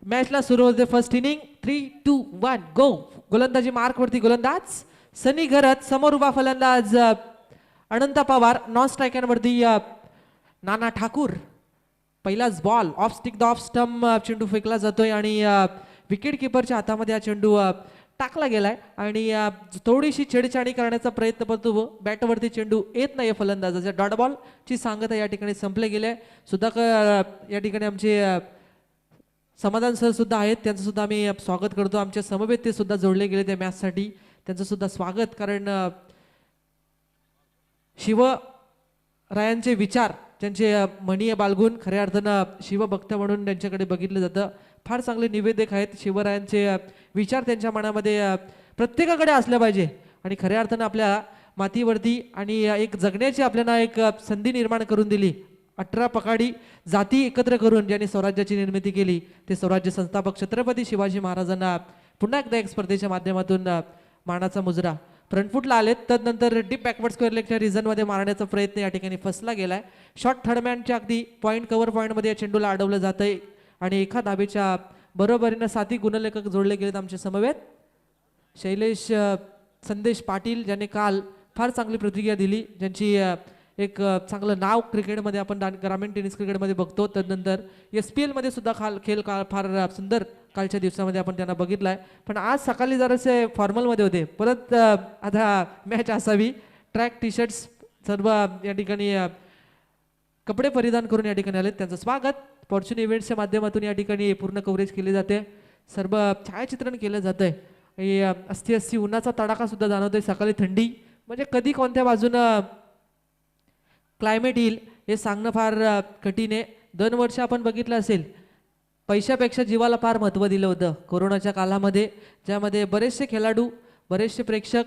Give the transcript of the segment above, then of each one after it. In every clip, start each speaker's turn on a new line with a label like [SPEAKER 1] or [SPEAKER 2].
[SPEAKER 1] मॅचला सुरू होते फर्स्ट इनिंग 3 2 1 गो. गोलंदाजी मार्कवरती गोलंदाज सनी घरत, समोर उभा फलंदाज अनंत पवार, नॉन स्ट्रायकरवरती नाना ठाकूर. पहिलाच ball of stick the off stump चेंडू फेकला जातोय आणि विकेट किपरच्या हातामध्ये हा चेंडू टाकला गेलाय आणि थोडीशी छेडछाडी करण्याचा प्रयत्न करतो. बॅटवरती चेंडू येत नाही फलंदाजाच्या. डॉट बॉल ची सांगता या ठिकाणी संपले गेले. सुधाकर या ठिकाणी आमचे समाधान सर सुद्धा आहेत, त्यांचं सुद्धा आम्ही स्वागत करतो. आमच्या समवेत ते सुद्धा जोडले गेले त्या मॅचसाठी, त्यांचं सुद्धा स्वागत. कारण शिवरायांचे विचार, त्यांचे म्हणी बाळगून खऱ्या अर्थानं शिवभक्त म्हणून त्यांच्याकडे बघितलं जातं. फार चांगले निवेदक आहेत. शिवरायांचे विचार त्यांच्या मनामध्ये प्रत्येकाकडे असले पाहिजे आणि खऱ्या अर्थानं आपल्या मातीवरती आणि एक जगण्याची आपल्याला एक संधी निर्माण करून दिली. 18 पकाडी जाती एकत्र करून ज्यांनी स्वराज्याची निर्मिती केली ते स्वराज्य संस्थापक छत्रपती शिवाजी महाराजांना पुन्हा एकदा एक स्पर्धेच्या माध्यमातून मानाचा मुजरा. फ्रंटफुटला आलेत, तदनंतर डीप बॅकवर्ड स्क्वेअर लेगच्या रिझनमध्ये मारण्याचा प्रयत्न या ठिकाणी फसला गेलाय. शॉर्ट थर्डमॅनच्या अगदी पॉईंट कव्हर पॉईंटमध्ये या चेंडूला अडवलं जातंय आणि एका धाबेच्या बरोबरीनं 7 गुणलेखक जोडले गेलेत आमच्या समवेत. शैलेश संदेश पाटील ज्यांनी काल फार चांगली प्रतिक्रिया दिली, ज्यांची एक चांगलं नाव क्रिकेटमध्ये आपण ग्रामीण टेनिस क्रिकेटमध्ये बघतो. तदनंतर SPL मध्ये सुद्धा खेळ फार सुंदर कालच्या दिवसामध्ये आपण त्यांना बघितलाय. पण आज सकाळी जरासे फॉर्मलमध्ये होते. परत आता मॅच असावी. ट्रॅक टी शर्ट्स सर्व या ठिकाणी कपडे परिधान करून या ठिकाणी आलेत. त्यांचं स्वागत. फॉर्च्यून इव्हेंट्सच्या माध्यमातून या ठिकाणी पूर्ण कव्हरेज केले जाते. सर्व छायाचित्रण केलं जातंय. अस्ती उन्हाचा तडाखा सुद्धा जाणवतोय. सकाळी थंडी, म्हणजे कधी कोणत्या बाजूनं क्लायमेट येईल हे सांगणं फार कठीण आहे. 2 वर्ष आपण बघितलं असेल, पैशापेक्षा जीवाला फार महत्त्व दिलं होतं कोरोनाच्या काळामध्ये, ज्यामध्ये बरेचसे खेळाडू, बरेचसे प्रेक्षक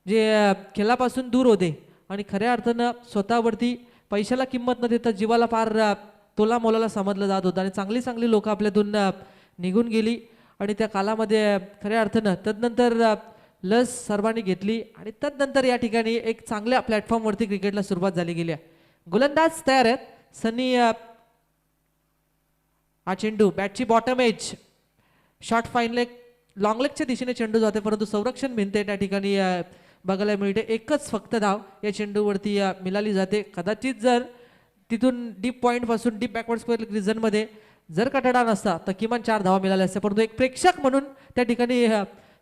[SPEAKER 1] जे खेळापासून दूर होते आणि खऱ्या अर्थानं स्वतःवरती पैशाला किंमत न देता जीवाला फार तोला मोलाला समजलं जात होतं आणि चांगली चांगली लोक आपल्यातून निघून गेली आणि त्या काळामध्ये खऱ्या अर्थानं तदनंतर लस सर्वांनी घेतली आणि तदनंतर या ठिकाणी एक चांगल्या प्लॅटफॉर्मवरती क्रिकेटला सुरुवात झाली गेली. गोलंदाज तयार आहेत. सनी हा चेंडू बॅटची bottom edge, short fine leg, long लेगच्या दिशेने चेंडू जाते, परंतु संरक्षण भिंत त्या ठिकाणी बघायला मिळते. एकच फक्त धाव या चेंडूवरती मिळाली जाते. कदाचित जर तिथून डीप पॉईंट पासून डीप बॅकवर्ड स्क्वेअर रिझनमध्ये जर कटडा नसता तर किमान 4 धावा मिळाल्या असत्या, परंतु एक प्रेक्षक म्हणून त्या ठिकाणी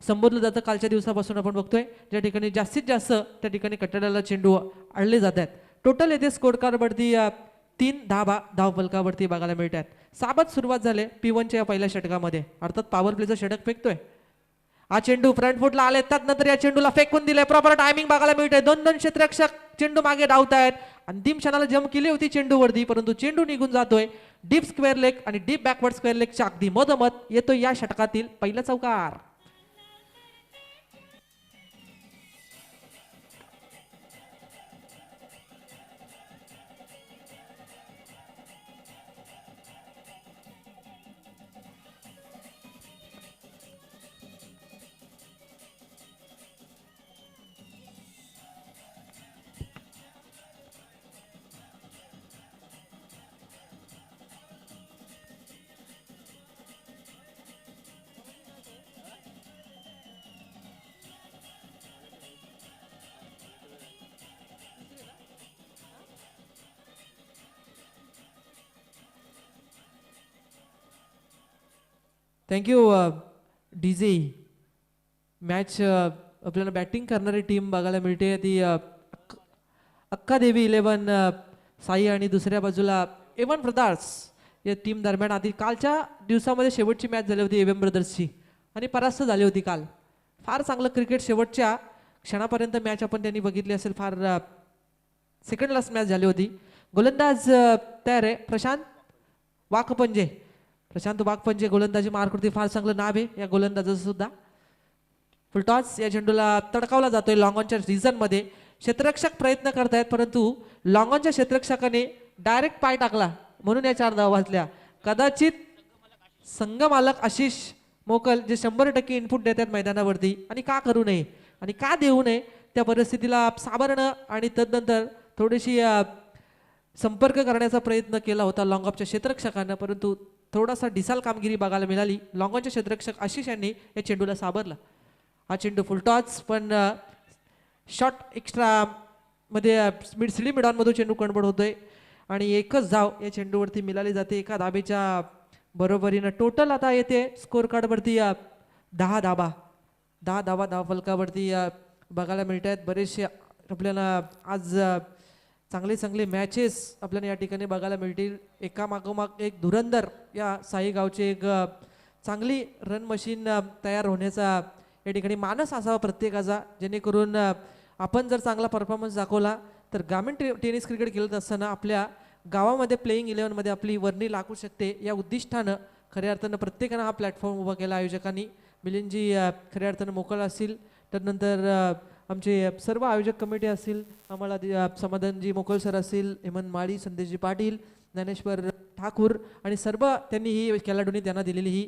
[SPEAKER 1] संबोधलं जातं. कालच्या दिवसापासून आपण बघतोय ज्या ठिकाणी जास्तीत जास्त त्या ठिकाणी कटड्याला चेंडू अडले जात आहेत. टोटल येथे स्कोर कार्डवरती 3 धावा धावफलकावरती बघायला मिळतात. साबत सुरुवात झाले P1च्या या पहिल्या षटकामध्ये, अर्थात पॉवर प्लेचं षटक फेकतोय. हा चेंडू फ्रंट फुटला आले, त्यानंतर या चेंडूला फेकून दिले. प्रॉपर टायमिंग बघायला मिळते. 2 क्षेत्ररक्षक चेंडू मागे धावतायत. अंतिम क्षणाला जम केली होती चेंडूवरती, परंतु चेंडू निघून जातोय. डीप स्क्वेअर लेग आणि डीप बॅकवर्ड स्क्वेअर लेगच्या अगदी मधोमध येतोय या षटकातील पहिला चौकार. Thank you DJ. मॅच आपल्याला बॅटिंग करणारी टीम बघायला मिळते ती अक्का देवी 11 साई आणि दुसऱ्या बाजूला एवन ब्रदर्स या टीम दरम्यान. आधी कालच्या दिवसामध्ये शेवटची मॅच झाली होती एवन ब्रदर्सची आणि परास्त झाली होती काल. फार चांगलं क्रिकेट शेवटच्या क्षणापर्यंत मॅच आपण त्यांनी बघितली असेल. फार सेकंड लास्ट मॅच झाली होती. गोलंदाज तयार आहे प्रशांत वाघपंजे. प्रशांत वाघपंजे गोलंदाजी मार्कवरती फार चांगलं नाव आहे या गोलंदाजाचं सुद्धा. फुलटॉस या चेंडूला तडकावला जातोय लॉंगॉनच्या रिझनमध्ये. क्षेत्ररक्षक प्रयत्न करतायत, परंतु लॉंगॉनच्या क्षेत्ररक्षकाने डायरेक्ट पाय टाकला म्हणून या 4 धावा वाचल्या. कदाचित संघमालक आशिष मोकल जे 100% इनपुट देतात मैदानावरती आणि का करू नये आणि का देऊ नये त्या परिस्थितीला सावरणं आणि तदनंतर थोडीशी संपर्क करण्याचा प्रयत्न केला होता लॉंग ऑफच्या क्षेत्ररक्षकांना, परंतु थोडासा डिसाल कामगिरी बघायला मिळाली. लॉंगॉनचे क्षेत्ररक्षक आशिष यांनी या चेंडूला सावरला. हा चेंडू फुलटॉच पण शॉर्ट एक्स्ट्रा मध्ये मिड सिडी मिडॉनमधून चेंडू कन्वर्ट होतोय आणि एकच धाव या चेंडूवरती मिळाली जाते. एका धाबेच्या बरोबरीनं टोटल आता येते स्कोर कार्डवरती 10 धाबा. 10 धाबा धाव फलकावरती बघायला मिळत आहेत. बरेचसे आपल्याला आज चांगले चांगले मॅचेस आपल्याला या ठिकाणी बघायला मिळतील. एका मागोमाग एक धुरंधर या साई गावचे एक चांगली रन मशीन तयार होण्याचा या ठिकाणी मानस असावा प्रत्येकाचा, जेणेकरून आपण जर चांगला परफॉर्मन्स दाखवला तर ग्रामीण टेनिस क्रिकेट खेळत असताना आपल्या गावामध्ये प्लेइंग 11मध्ये आपली वर्णी लागू शकते. या उद्दिष्टानं खऱ्या अर्थानं प्रत्येकानं हा प्लॅटफॉर्म उभा केला आयोजकांनी. मिलिंदजी खऱ्या अर्थानं मोकळ असतील, त्यानंतर आमचे सर्व आयोजक कमिटी असतील, आम्हाला समाधानजी मोकळ सर असतील, हेमंत माळी, संदेशजी पाटील, ज्ञानेश्वर ठाकूर आणि सर्व त्यांनी ही खेळाडूंनी त्यांना दिलेली ही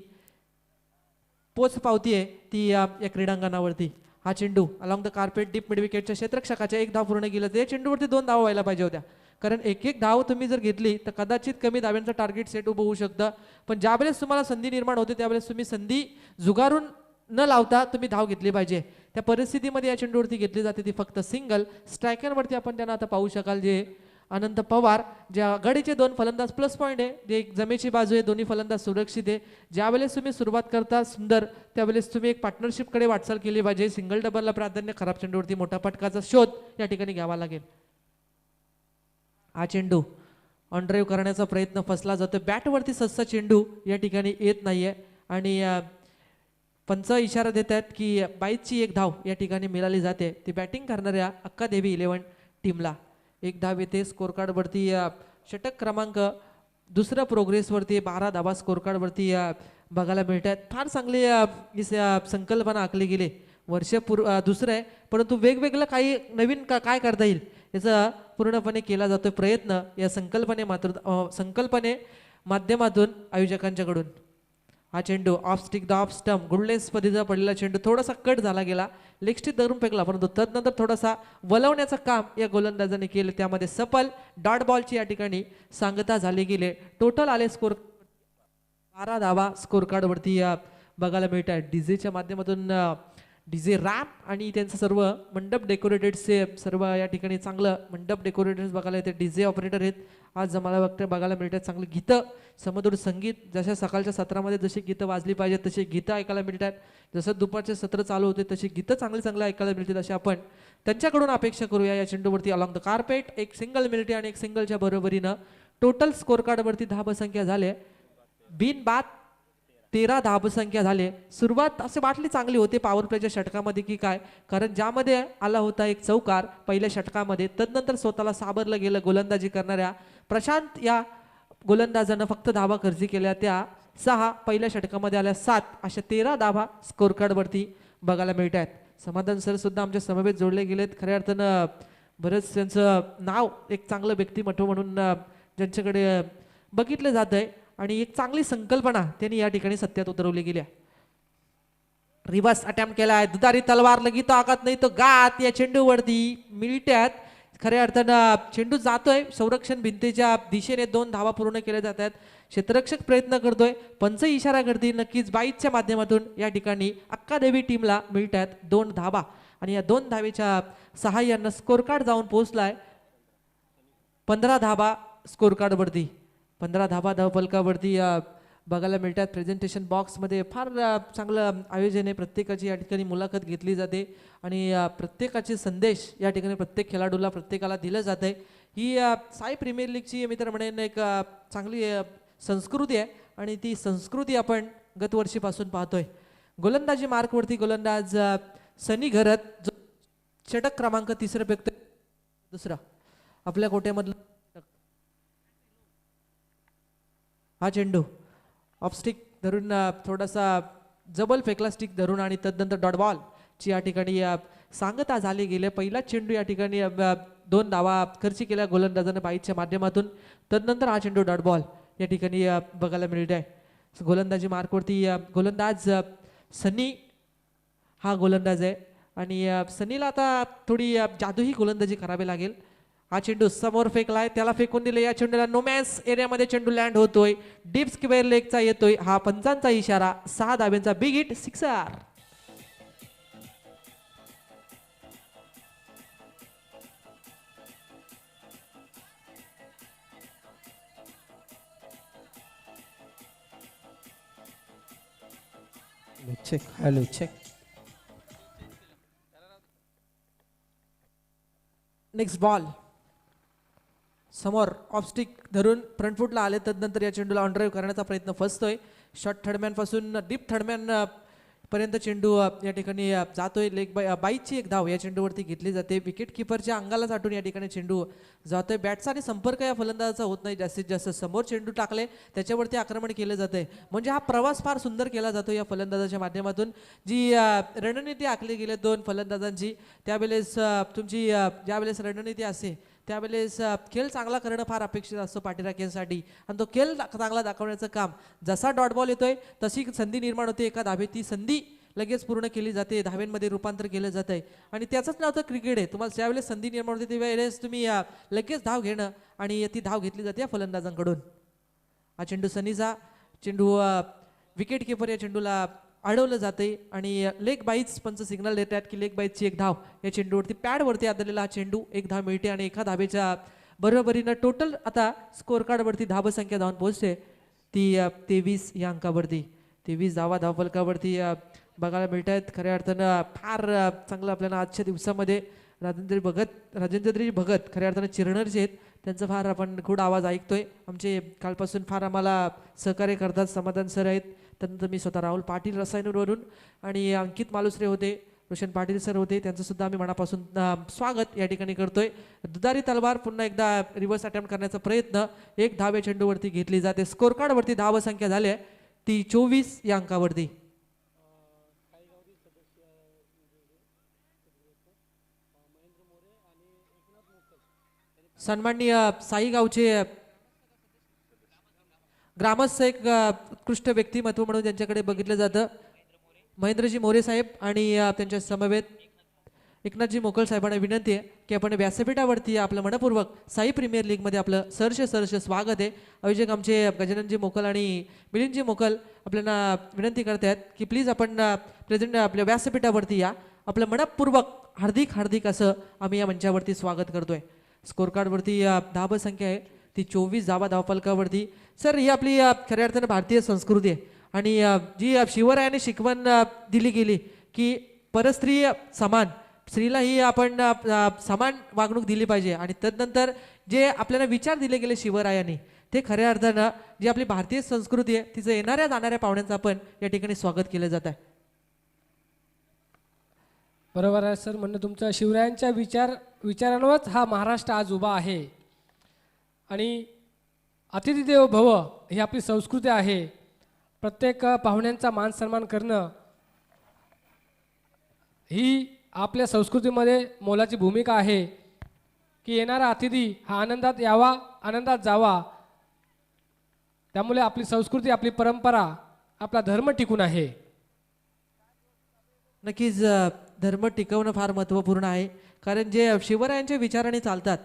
[SPEAKER 1] पोच पावती आहे ती या क्रीडांगणावरती. हा चेंडू along the carpet deep mid विकेटच्या क्षेत्ररक्षकाच्या एक धाव पूर्ण केलं. त्या चेंडूवरती 2 धावा व्हायला पाहिजे होत्या, कारण एक धाव तुम्ही जर घेतली तर कदाचित कमी धाव्यांचं टार्गेट सेट उभं होऊ शकतं. पण ज्यावेळेस तुम्हाला संधी निर्माण होते त्यावेळेस तुम्ही संधी जुगारून न लावता तुम्ही धाव घेतली पाहिजे. त्या परिस्थितीमध्ये या चेंडूवरती घेतली जाते ती फक्त सिंगल. स्ट्रायकरवरती आपण त्यांना आता पाहू शकाल, जे अनंत पवार, ज्या आघाडीचे 2 फलंदाज प्लस पॉईंट आहे, जे एक जमेची बाजू आहे, दोन्ही फलंदाज सुरक्षित आहे. ज्यावेळेस तुम्ही सुरुवात करता सुंदर, त्यावेळेस तुम्ही एक पार्टनरशिपकडे वाटचाल केली पाहिजे. सिंगल डबलला प्राधान्य, खराब चेंडूवरती मोठा फटकाचा शोध या ठिकाणी घ्यावा लागेल. हा चेंडू ऑन ड्राईव्ह करण्याचा प्रयत्न फसला जातो. बॅटवरती सस्ता चेंडू या ठिकाणी येत नाहीये आणि पंच इशारा देत आहेत की 22ची एक धाव या ठिकाणी मिळाली जाते. ती बॅटिंग करणाऱ्या अक्का देवी 11 टीमला एक धाव येते. स्कोर कार्डवरती षटक क्रमांक दुसऱ्या प्रोग्रेसवरती 12 धावा स्कोर कार्डवरती बघायला मिळत आहेत. फार चांगली संकल्पना आखली गेली. दुसरं आहे, परंतु वेगवेगळं काही नवीन काय करता येईल याचा पूर्णपणे केला जातोय प्रयत्न या संकल्पने माध्यमातून आयोजकांच्याकडून. हा चेंडू off stick the off stump good length पद्धतीचा पडलेला चेंडू थोडासा कट झाला गेला, लेग स्टिक धरून फेकला, परंतु तदनंतर थोडासा वलवण्याचं काम या गोलंदाजाने केलं. त्यामध्ये सफल डॉट बॉलची या ठिकाणी सांगता झाली गेली. टोटल आले स्कोर 12 धावा स्कोर कार्डवरती बघायला मिळत आहे. डीजेच्या माध्यमातून डीजे रॅप आणि त्यांचं सर्व मंडप डेकोरेटेडचे सर्व या ठिकाणी चांगलं मंडप डेकोरेटेड बघायला येते. डीजे ऑपरेटर आहेत आज मला बघायला मिळतात. चांगली गीतं, समधुर संगीत, जशा सकाळच्या सत्रामध्ये जशी गीतं वाजली पाहिजेत तशी गीतं ऐकायला मिळतात. जसं दुपारचे सत्र चालू होते तशी गीतं चांगली ऐकायला मिळतील, अशी आपण त्यांच्याकडून अपेक्षा करूया. या चेंडूवरती अलॉंग द कार्पेट एक सिंगल मिळते आणि एक सिंगलच्या बरोबरीनं टोटल स्कोर कार्डवरती धाबसंख्या झाले बिन बाद 13 धाबसंख्या झाले. सुरुवात असे वाटली चांगली होते पॉवर प्लेच्या षटकामध्ये की काय, कारण ज्यामध्ये आला होता एक चौकार पहिल्या षटकामध्ये, तदनंतर स्वतःला सावरलं गेलं गोलंदाजी करणाऱ्या प्रशांत या गोलंदाजानं फक्त धावा खर्ची केल्या. त्या 6 पहिल्या षटकामध्ये आल्या 7 अशा 13 धावा स्कोर कार्डवरती बघायला मिळत आहेत. समाधान सर सुद्धा आमच्या समवेत जोडले गेलेत. खऱ्या अर्थानं बरंच त्यांचं नाव एक चांगलं व्यक्तिमत्व म्हणून ज्यांच्याकडे बघितलं जात आहे आणि एक चांगली संकल्पना त्यांनी या ठिकाणी सत्यात उतरवली गेल्या. रिव्हर्स अटेम्प्ट केलाय, दुधारी तलवार लगी तो आघात नाही तो गात या चेंडूवरती मिळत्यात. खऱ्या अर्थानं चेंडू जातोय संरक्षण भिंतीच्या दिशेने. 2 धावा पूर्ण केल्या जात आहेत. क्षेत्ररक्षक प्रयत्न करतोय, पंच इशारा करते. नक्कीच 22च्या माध्यमातून या ठिकाणी अक्का देवी टीमला मिळतात 2 धावा आणि या 2 धावेच्या सहाय्यानं स्कोर कार्ड जाऊन पोहोचलाय 15 धावा स्कोर कार्डवरती. 15 धावा धावफलकावरती बघायला मिळतात. प्रेझेंटेशन बॉक्समध्ये फार चांगलं आयोजन आहे. प्रत्येकाची या ठिकाणी मुलाखत घेतली जाते आणि प्रत्येकाचे संदेश या ठिकाणी प्रत्येक खेळाडूला प्रत्येकाला दिलं जातं आहे. ही साई प्रीमियर लीगची मी तर म्हणेन एक चांगली संस्कृती आहे आणि ती संस्कृती आपण गतवर्षीपासून पाहतोय. गोलंदाजी मार्कवरती गोलंदाज सनी घरत, जो षटक क्रमांक 3 व्यक्त 2 आपल्या कोट्यामधलं. हा चेंडू ऑफ स्टिक धरून थोडासा जबल फेकला स्टिक धरून आणि तदनंतर डॉट बॉल ची या ठिकाणी सांगता झाली गेले. पहिला चेंडू या ठिकाणी 2 धावा खर्ची केल्या गोलंदाजाने 22च्या माध्यमातून. तदनंतर हा चेंडू डॉट बॉल या ठिकाणी बघायला मिळत आहे. गोलंदाजी मार्कवरती गोलंदाज सनी हा गोलंदाज आहे आणि सनीला आता थोडी जादूही गोलंदाजी करावी लागेल. हा चेंडू समोर फेकलाय, त्याला फेकून दिले. या चेंडूला नोमॅन्स एरियामध्ये चेंडू लँड होतोय. डीप स्क्वेअर लेगचा येतोय हा पंचांचा इशारा. 6 धाब्यांचा big hit, sixer.
[SPEAKER 2] Check hello check.
[SPEAKER 1] Next ball समोर ऑफस्टिक धरून फ्रंट फुटला आले, तदनंतर या चेंडूला ऑन ड्राईव्ह करण्याचा प्रयत्न फसतोय. शॉर्ट थर्डमॅन पासून डीप थर्डमॅन पर्यंत चेंडू या ठिकाणी जातोय. लेग बाईची एक धाव या चेंडूवरती घेतली जाते. विकेट किपरच्या अंगाला साठून या ठिकाणी चेंडू जातोय. बॅटचा आणि संपर्क या फलंदाजाचा होत नाही जास्तीत जास्त. समोर चेंडू टाकले त्याच्यावरती आक्रमण केलं जातंय. म्हणजे हा प्रवास फार सुंदर केला जातो या फलंदाजाच्या माध्यमातून. जी रणनीती आखली गेली दोन फलंदाजांची, त्यावेळेस तुमची ज्यावेळेस रणनीती असते त्यावेळेस खेळ चांगला करणं फार अपेक्षित असतं पाठीराख्यांसाठी. आणि तो खेळ चांगला दाखवण्याचं काम, जसा डॉट बॉल येतोय तशी संधी निर्माण होते एका धाबेत, ती संधी लगेच पूर्ण केली जाते, धाव्यांमध्ये रूपांतर केलं जात आहे. आणि त्याचंच नाव तर क्रिकेट आहे. तुम्हाला ज्यावेळेस संधी निर्माण होते त्यावेळेस तुम्ही लगेच धाव घेणं आणि ती धाव घेतली जाते या फलंदाजांकडून. हा चेंडू सनीचा चेंडू, विकेट किपर या चेंडूला अडवलं जाते आणि लेग बाईच पंच सिग्नल देतात की लेग बाईचची एक धाव. या चेंडूवरती पॅडवरती आदळलेला हा चेंडू, एक धाव मिळते आणि एका धाबेच्या बरोबरीनं टोटल आता स्कोअर कार्डवरती धावसंख्या धावून पोहोचते ती 23 या अंकावरती. 23 धावा धावफलकावरती बघायला मिळत आहेत. खऱ्या अर्थानं फार चांगलं आपल्याला आजच्या दिवसामध्ये राजेंद्रजी भगत खऱ्या अर्थानं चिरणारचे आहेत. त्यांचं फार आपण खूप आवाज ऐकतोय. आमचे कालपासून फार आम्हाला सहकार्य करतात. समाधान सर आहेत, त्यानंतर मी स्वतः राहुल पाटील रसायनवरून आणि अंकित मालुसरे होते, रोशन पाटील सर होते, त्यांचं सुद्धा आम्ही मनापासून स्वागत या ठिकाणी करतोय. दुधारी तलवार पुन्हा एकदा रिव्हर्स अटेम्प्ट करण्याचा प्रयत्न, एक धाव या चेंडूवरती घेतली जाते. स्कोर कार्डवरती धाव संख्या झाली आहे ती 24 या अंकावरती. सन्माननीय साई गावचे ग्रामस्थ एक उत्कृष्ट व्यक्तिमत्व म्हणून ज्यांच्याकडे बघितलं जातं, महेंद्रजी मोरे साहेब आणि त्यांच्या समवेत एकनाथजी मोकल साहेबांना विनंती आहे की आपण व्यासपीठावरती आपलं मनपूर्वक साई प्रीमियर लीगमध्ये आपलं सहर्ष स्वागत आहे. आयोजक आमचे गजाननजी मोकल आणि मिलिंदजी मोकल आपल्याला विनंती करत आहेत की प्लीज आपण प्रेझेंट आपल्या व्यासपीठावरती या. आपलं मनपूर्वक हार्दिक असं आम्ही या मंचावरती स्वागत करतोय. स्कोर कार्डवरती धाव संख्या आहे ती 24 धावा धावफलकावरती. सर, ही आपली खऱ्या अर्थानं भारतीय संस्कृती आहे आणि जी शिवरायाने शिकवण दिली गेली की परस्त्री समान, स्त्रीलाही आपण समान वागणूक दिली पाहिजे. आणि तदनंतर जे आपल्याला विचार दिले गेले शिवरायांनी, ते खऱ्या अर्थानं जी आपली भारतीय संस्कृती आहे तिचं येणाऱ्या जाणाऱ्या पाहुण्यांचं आपण या ठिकाणी स्वागत केलं जात आहे.
[SPEAKER 2] बरोबर आहे सर म्हणणं तुमचं. शिवरायांच्या विचारांवरच हा महाराष्ट्र आज उभा आहे. आणि अतिथी देवो भव ही आपली संस्कृती आहे. प्रत्येक पाहुण्यांचा मान सन्मान करणं ही आपल्या संस्कृतीमध्ये मोलाची भूमिका आहे की येणारा अतिथी हा आनंदात यावा, आनंदात जावा. त्यामुळे आपली संस्कृती, आपली परंपरा, आपला धर्म टिकून आहे.
[SPEAKER 1] नक्कीच धर्म टिकवणं फार महत्त्वपूर्ण आहे, कारण जे शिवरायांच्या विचाराने चालतात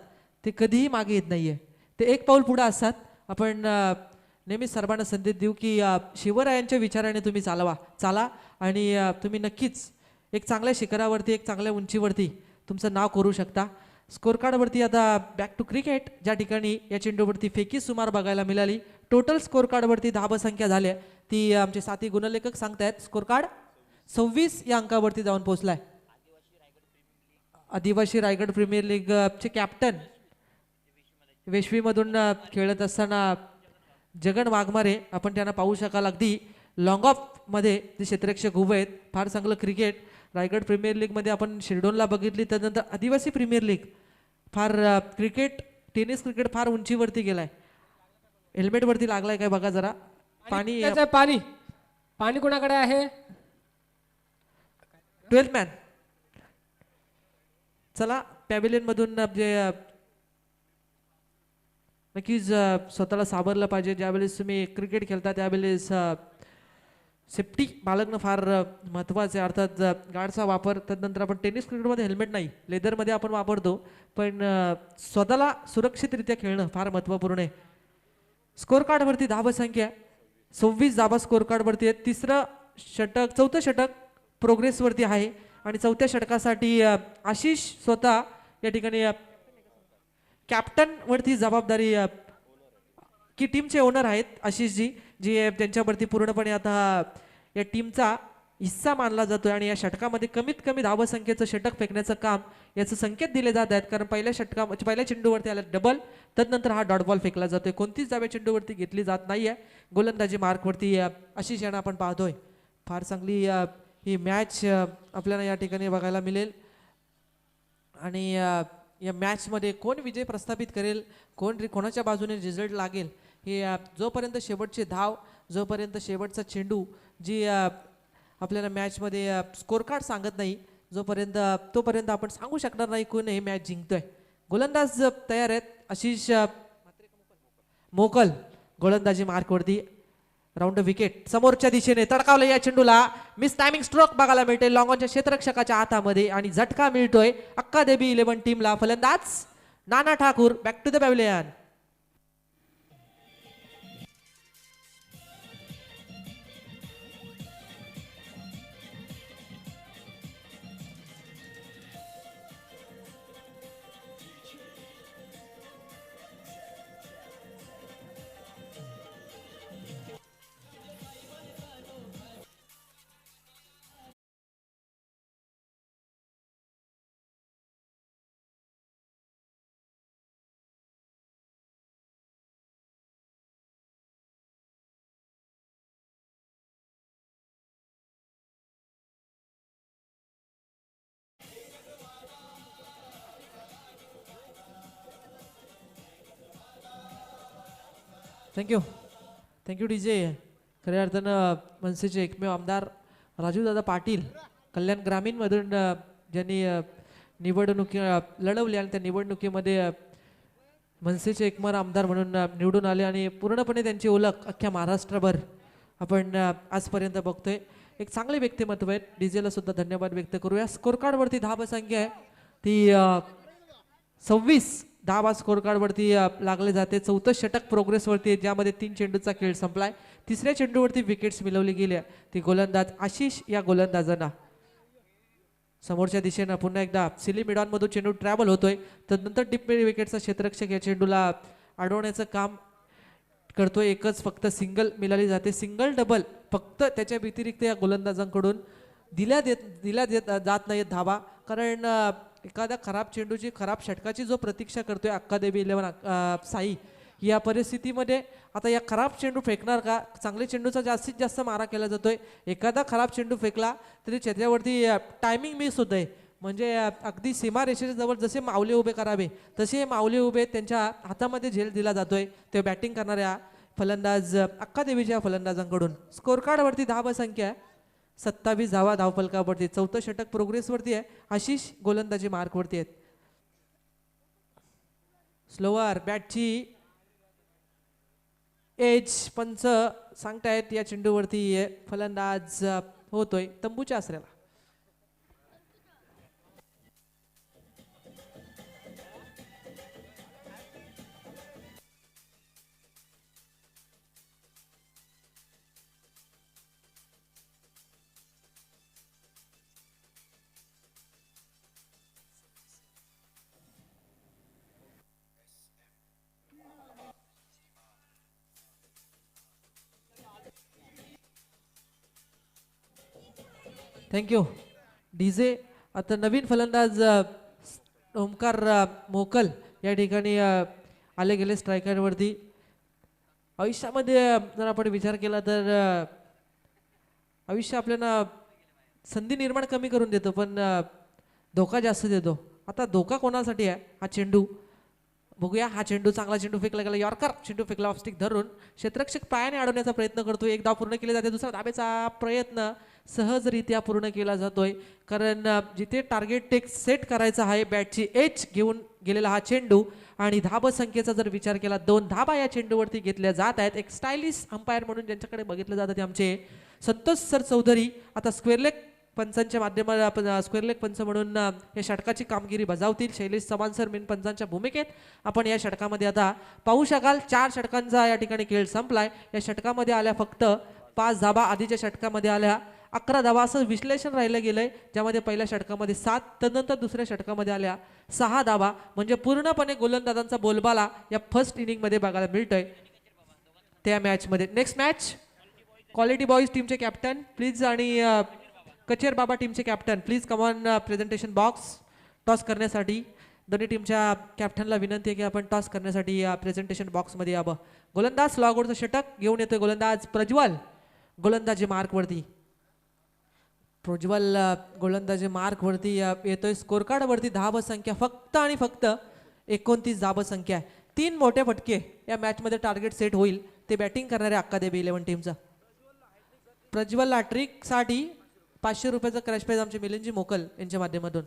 [SPEAKER 1] ते कधीही मागे येत नाही आहे. ते एक पाऊल पुढं असतात. आपण नेहमीच सर्वांना संदेश देऊ की शिवरायांच्या विचाराने तुम्ही चाला आणि तुम्ही नक्कीच एक चांगल्या शिखरावरती, एक चांगल्या उंचीवरती तुमचं नाव करू शकता. स्कोर कार्डवरती आता बॅक टू क्रिकेट, ज्या ठिकाणी या चेंडूवरती फेकी सुमार बघायला मिळाली. टोटल स्कोर कार्डवरती धाव संख्या झाली ती आमचे साथी गुणलेखक सांगतायत. स्कोर कार्ड 26 या अंकावरती जाऊन पोहोचलाय. आदिवासी रायगड प्रीमियर लीगचे कॅप्टन वेशवीमधून खेळत असताना जगन वाघमारे, आपण त्यांना पाहू शकाल अगदी लॉंग ऑफमध्ये जे क्षेत्ररक्षक उभे आहेत. फार चांगलं क्रिकेट रायगड प्रीमियर लीगमध्ये आपण शिरडोनला बघितली, त्यानंतर आदिवासी प्रीमियर लीग, फार क्रिकेट, टेनिस क्रिकेट फार उंचीवरती गेलाय. हेल्मेटवरती लागलाय काय बघा जरा. पाणी
[SPEAKER 2] पाणी पाणी कोणाकडे आहे?
[SPEAKER 1] 12th man. चला पॅव्हिलियन मधून जे नक्कीच स्वतःला सावरलं पाहिजे. ज्यावेळेस तुम्ही क्रिकेट खेळता त्यावेळेस सेफ्टी बाळगणं फार महत्त्वाचं आहे. अर्थात गार्डचा वापर, त्यानंतर आपण टेनिस क्रिकेटमध्ये हेल्मेट नाही, लेदरमध्ये आपण वापरतो, पण स्वतःला सुरक्षितरित्या खेळणं फार महत्त्वपूर्ण आहे. स्कोर कार्डवरती धाबा संख्या 26 धाबा स्कोर कार्डवरती आहे. तिसरं षटक, चौथं षटक प्रोग्रेसवरती आहे आणि चौथ्या षटकासाठी आशिष स्वतः या ठिकाणी कॅप्टन वरती जबाबदारी की टीमचे ओनर आहेत आशिषजी, जे त्यांच्यावरती पूर्णपणे आता या टीमचा हिस्सा मानला जातोय आणि या षटकामध्ये कमीत कमी धावा संख्येचं षटक फेकण्याचं काम याचं संकेत दिले जात आहेत. कारण पहिल्या चेंडूवरती आला डबल, तदनंतर हा डॉट बॉल फेकला जातोय. कोणतीच धाव्या चेंडूवरती घेतली जात नाहीये. गोलंदाजी मार्कवरती आशिष यांना आपण पाहतोय. फार चांगली ही मॅच आपल्याला या ठिकाणी बघायला मिळेल आणि या मॅचमध्ये कोण विजय प्रस्थापित करेल, कोणाच्या बाजूने रिझल्ट लागेल, हे जोपर्यंत शेवटचे धाव, जोपर्यंत शेवटचा चेंडू जी आपल्याला मॅचमध्ये स्कोर कार्ड सांगत नाही, तोपर्यंत आपण सांगू शकणार नाही कोण हे मॅच जिंकतोय. गोलंदाज तयार आहेत. आशिष मोकल गोलंदाजी मार्कवरती. राऊंड विकेट समोरच्या दिशेने तडकावलं या चेंडूला. मिस टायमिंग स्ट्रोक बघायला मिळते लॉंगॉनच्या क्षेत्ररक्षकाच्या हातामध्ये आणि झटका मिळतोय अक्का देवी 11 टीमला. फलंदाज Nana Thakur back to the pavilion. Thank you DJ. खऱ्या अर्थानं मनसेचे एकमेव आमदार राजूदादा पाटील कल्याण ग्रामीणमधून ज्यांनी निवडणूक लढवली आणि त्या निवडणुकीमध्ये मनसेचे एकमेव आमदार म्हणून निवडून आले आणि पूर्णपणे त्यांची ओळख अख्ख्या महाराष्ट्रभर आपण आजपर्यंत बघतोय. एक चांगले व्यक्तिमत्व आहेत. डीजेला सुद्धा धन्यवाद व्यक्त करूया. स्कोर कार्डवरती धावा संख्या आहे ती 26 धावा स्कोर कार्डवरती लागले जाते. चौथं षटक प्रोग्रेसवरती आहे, ज्यामध्ये 3 चेंडूचा खेळ संपलाय. तिसऱ्या चेंडूवरती विकेट्स मिळवली गेल्या. ती गोलंदाज आशिष या गोलंदाजांना समोरच्या दिशेनं पुन्हा एकदा सिली मिडॉनमधून चेंडू ट्रॅव्हल होतोय. तदनंतर डीप मिड विकेटचा क्षेत्ररक्षक या चेंडूला अडवण्याचं काम करतोय. एकच फक्त सिंगल मिळाली जाते. सिंगल डबल फक्त त्याच्या व्यतिरिक्त या गोलंदाजांकडून दिल्या जात नाहीत धावा. कारण एखाद्या खराब चेंडूची, खराब षटकाची जो प्रतीक्षा करतोय अक्का देवी 11 साई, या परिस्थितीमध्ये आता या खराब चेंडू फेकणार का? चांगले चेंडूचा जास्तीत जास्त मारा केला जातोय. एखादा खराब चेंडू फेकला तरी त्याच्यावरती टायमिंग मिस होत आहे. म्हणजे अगदी सीमारेषेच्या जवळ जसे माऊली उभे करावे तसे माऊली उभे त्यांच्या हातामध्ये झेल दिला जातोय ते बॅटिंग करणाऱ्या फलंदाज अक्का देवीच्या फलंदाजांकडून. स्कोर कार्डवरती धावा संख्या 27 धावा धावफलकावरती. चौथं षटक प्रोग्रेसवरती आहे. आशिष गोलंदाजी मार्कवरती आहेत. स्लोअर बॅटची एज पंच सांगतायत या चेंडूवरती फलंदाज होतोय तंबूच्या आसऱ्याला. Thank you DJ. आता नवीन फलंदाज ओमकार मोकल या ठिकाणी आले गेले स्ट्रायकरवरती. आयुष्यामध्ये जर आपण विचार केला तर आयुष्य आपल्याला संधी निर्माण कमी करून देतो पण धोका जास्त देतो. आता धोका कोणासाठी आहे? हा चेंडू बघूया. हा चेंडू चांगला चेंडू फेकला गेला. यॉर्कर चेंडू फेकला ऑफस्टिक धरून. क्षेत्ररक्षक पायाने अडवण्याचा प्रयत्न करतो. एक धाव पूर्ण केली जाते. दुसरा धाब्याचा प्रयत्न सहजरित्या पूर्ण केला जातोय. कारण जिथे टार्गेट सेट करायचा आहे बॅटची एज घेऊन गेलेला हा चेंडू आणि धाबा संख्येचा जर विचार केला 2 धाबा या चेंडूवरती घेतल्या जात आहेत. एक स्टायलिश अंपायर म्हणून ज्यांच्याकडे बघितलं जातं ते आमचे संतोष सर चौधरी आता स्क्वेअर लेग पंचांच्या माध्यमात आपण स्क्वेअर लेग पंच म्हणून या षटकाची कामगिरी बजावतील. शैलेश चव्हाण सर मेन पंचांच्या भूमिकेत आपण या षटकामध्ये आता पाहू शकाल. 4 षटकांचा या ठिकाणी खेळ संपलाय. या षटकामध्ये आल्या फक्त 5 धाबा, आधीच्या षटकामध्ये आल्या 11 धाबा असं विश्लेषण राहिलं गेलंय, ज्यामध्ये पहिल्या षटकामध्ये 7, त्यानंतर दुसऱ्या षटकामध्ये आल्या 6 धाबा. म्हणजे पूर्णपणे गोलंदाजांचा बोलबाला या फर्स्ट इनिंगमध्ये बघायला मिळतोय त्या मॅचमध्ये. नेक्स्ट मॅच क्वालिटी बॉईज टीमचे कॅप्टन प्लीज आणि कचेर बाबा टीमचे captain please come on presentation box toss करण्यासाठी. दोन्ही टीमच्या कॅप्टनला विनंती आहे की आपण टॉस करण्यासाठी प्रेझेंटेशन बॉक्समध्ये यावं. गोलंदाज स्लॉगवरचं षटक घेऊन येतोय गोलंदाज प्रज्वल. गोलंदाजी मार्कवरती प्रज्वल गोलंदाजी मार्कवरती येतोय. स्कोर कार्डवरती धाव संख्या फक्त आणि फक्त 29 धाव संख्या आहे. 3 मोठे फटके या मॅचमध्ये टार्गेट सेट होईल. ते बॅटिंग करणारे अक्कादेवी 11 टीमचा. प्रज्वल ट्रिकसाठी 500 रुपयाचं क्रॅश प्राइज आमचे मिलिंदजी मोकल यांच्या माध्यमातून.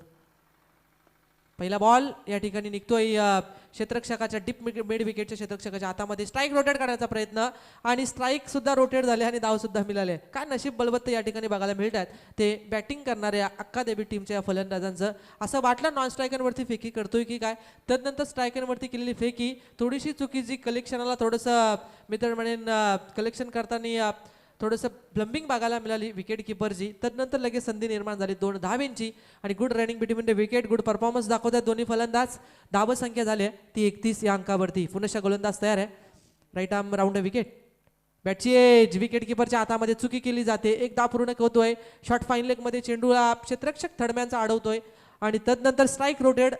[SPEAKER 1] पहिला बॉल या ठिकाणी निघतोय क्षेत्ररक्षकाच्या डीप मिड विकेटच्या क्षेत्ररक्षकाच्या हातामध्ये. स्ट्राईक रोटेट करण्याचा प्रयत्न आणि स्ट्राईक सुद्धा रोटेट झाले आणि धाव सुद्धा मिळाले. काय नशीब बलवत्त या ठिकाणी बघायला मिळतात ते बॅटिंग करणाऱ्या अक्कादेवी टीमच्या फलंदाजांचं. असं वाटलं नॉन स्ट्रायकरवरती फेकी करतोय की काय, त्यानंतर स्ट्रायकरवरती केलेली फेकी थोडीशी चुकीची, कलेक्शनाला थोडंसं मित्र म्हणेन कलेक्शन करताना थोडंसं प्लंबिंग बघायला मिळाली विकेट किपरची. त्यानंतर लगेच संधी निर्माण झाली 2 धावेंची आणि good running between the wicket, good performance दाखवतात दोन्ही फलंदाज. धाव संख्या झाली ती 31 या अंकावरती. पुनश्च गोलंदाज तयार आहे. Right arm round wicket. बॅटची एज विकेट किपरच्या हातामध्ये चुकी केली जाते. एक धाव पूर्ण होतोय. शॉर्ट फाईन लेगमध्ये चेंडूला क्षेत्ररक्षक थडम्यांचा अडवतोय आणि त्यानंतर स्ट्राईक रोटेड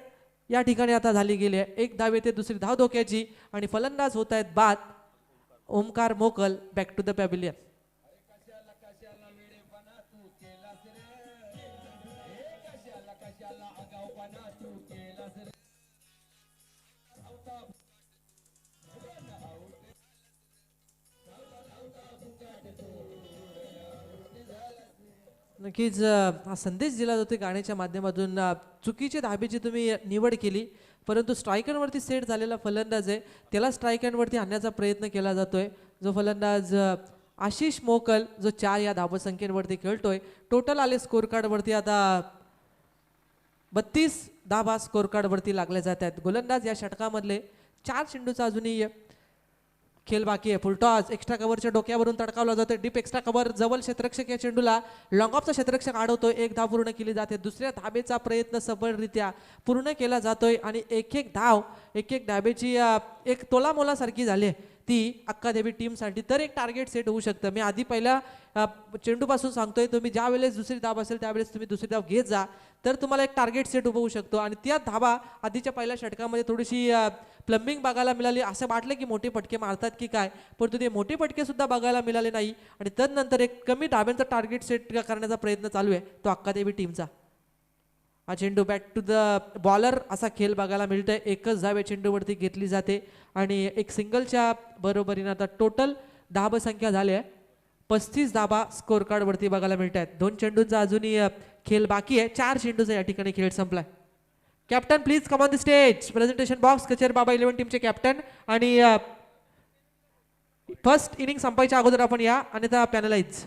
[SPEAKER 1] या ठिकाणी आता झाली गेली आहे. 1 धाव येते, दुसरी धाव धोक्याची आणि फलंदाज होत आहेत बाद. ओमकार मोकल बॅक टू द पॅव्हिलियन. नक्कीच हा संदेश दिला जातो गाण्याच्या माध्यमातून. चुकीच्या धाबेची तुम्ही निवड केली, परंतु स्ट्रायकरवरती सेट झालेला फलंदाज आहे त्याला स्ट्रायकरवरती आणण्याचा प्रयत्न केला जातोय. जो फलंदाज आशिष मोकल जो 4 या धावसंख्येवरती खेळतोय. टोटल आले स्कोर कार्डवरती आता 32 धावा स्कोर कार्डवरती लागल्या जात आहेत. गोलंदाज या षटकामधले 4 चेंडूचा अजूनही खेळ बाकी आहे. फुलटॉस एक्स्ट्रा कव्हरच्या डोक्यावरून तडकावला जातोय. डीप एक्स्ट्रा कव्हर जवळ क्षेत्ररक्षक या चेंडूला लॉंग ऑफचा क्षेत्ररक्षक अडवतोय. 1 धाव पूर्ण केली जाते. दुसऱ्या धाबेचा प्रयत्न सफलरित्या पूर्ण केला जातोय आणि एक धाबेची एक तोलामोलासारखी झाली ती अक्कादेवी टीमसाठी. तर एक टार्गेट सेट होऊ शकतं. मी आधी पहिल्या चेंडूपासून सांगतोय, तुम्ही ज्या वेळेस दुसरी धाव असेल त्यावेळेस तुम्ही दुसरी धाव घेत जा, तर तुम्हाला एक टार्गेट सेट होऊ शकतो. आणि त्या धावा आधीच्या पहिल्या षटकामध्ये थोडीशी प्लंबिंग बघायला मिळाली. असं वाटलं की मोठे फटके मारतात की काय, परंतु ते मोठे फटके सुद्धा बघायला मिळाले नाही. आणि त्यानंतर एक कमी धाब्यांचा टार्गेट सेट करण्याचा प्रयत्न चालू आहे तो अक्कादेवी टीमचा. हा चेंडू बॅक टू द बॉलर असा खेळ बघायला मिळतोय. एकच धाव या चेंडूवरती घेतली जाते आणि एक सिंगलच्या बरोबरीनं आता टोटल धाब संख्या झाली आहे 35 धाबा स्कोर कार्डवरती बघायला मिळत आहेत. 2 चेंडूंचा अजूनही खेळ बाकी आहे. 4 चेंडूचा या ठिकाणी खेळ संपलाय. Captain please come on the stage. Presentation box कचेर बाबा 11 टीमचे कॅप्टन आणि फर्स्ट इनिंग संपायच्या अगोदर आपण या आणि आता पॅनलाइज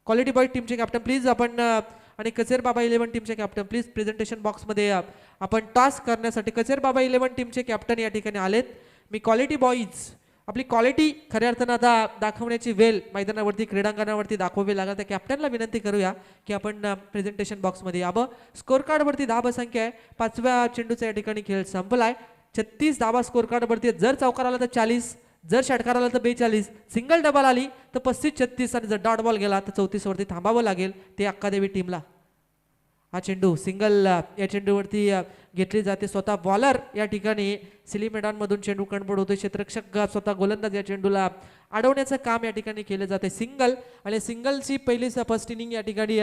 [SPEAKER 1] क्वालिटी बॉय टीमचे कॅप्टन प्लीज आपण आणि कचेर बाबा 11 टीमचे कॅप्टन प्लीज प्रेझेंटेशन बॉक्समध्ये आपण टॉस करण्यासाठी कचेर बाबा 11 टीमचे कॅप्टन या ठिकाणी आलेत. मी क्वालिटी बॉईज आपली क्वालिटी खऱ्या अर्थानं आता दाखवण्याची वेळ मैदानावरती क्रीडांगणावरती दाखवावी लागेल. त्या कॅप्टनला विनंती करूया की आपण प्रेझेंटेशन बॉक्समध्ये यावं. स्कोर कार्डवरती धाव संख्या आहे. 5व्या चेंडूचा या ठिकाणी खेळ संपलाय. 36 धावा स्कोर कार्डवरती. जर चौकार आला तर 40, जर षटकार आला तर 42, सिंगल डबल आली तर 35-36 आणि जर डॉट बॉल गेला तर 34 वरती थांबावं लागेल ते अक्कादेवी टीमला. हा चेंडू सिंगल या चेंडूवरती घेतली जाते. स्वतः बॉलर या ठिकाणी सिली मैदानमधून चेंडू कणपड होतोय. क्षेत्ररक्षक स्वतः गोलंदाज या चेंडूला अडवण्याचं काम या ठिकाणी केलं जाते. सिंगल आणि सिंगलची पहिलीच फर्स्ट इनिंग या ठिकाणी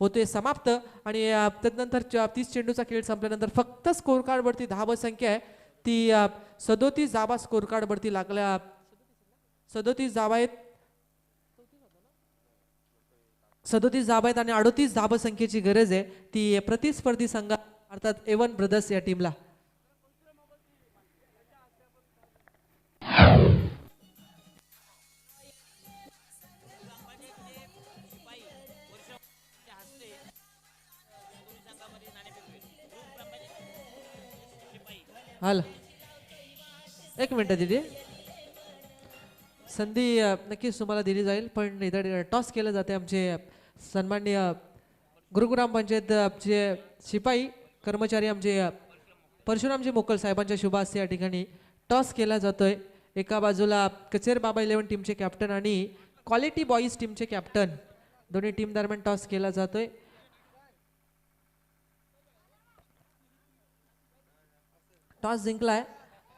[SPEAKER 1] होते समाप्त. आणि त्यानंतर 30 चेंडूचा खेळ संपल्यानंतर फक्त स्कोर कार्डवरती धाव संख्या आहे ती 37 धावा स्कोर कार्डवरती लागल्या. 37 धावा आहेत. 37 धावा आहेत आणि 38 धाव संख्येची गरज आहे ती प्रतिस्पर्धी संघ अर्थात एवन ब्रदर्स या टीमला. हाल एक मिनटं दिदी संधी नक्कीच तुम्हाला दिली जाईल पण इथं टॉस केलं जाते आमचे सन्माननीय गुरुग्राम पंचायत चे शिपाई कर्मचारी आमचे परशुरामजी मोकल साहेबांच्या शुभ हस्ते या ठिकाणी टॉस केला जातोय एका बाजूला कचेर बाबा 11 टीमचे कॅप्टन आणि क्वालिटी बॉईज टीमचे कॅप्टन दोन्ही टीम दरम्यान टॉस केला जातोय टॉस जिंकलाय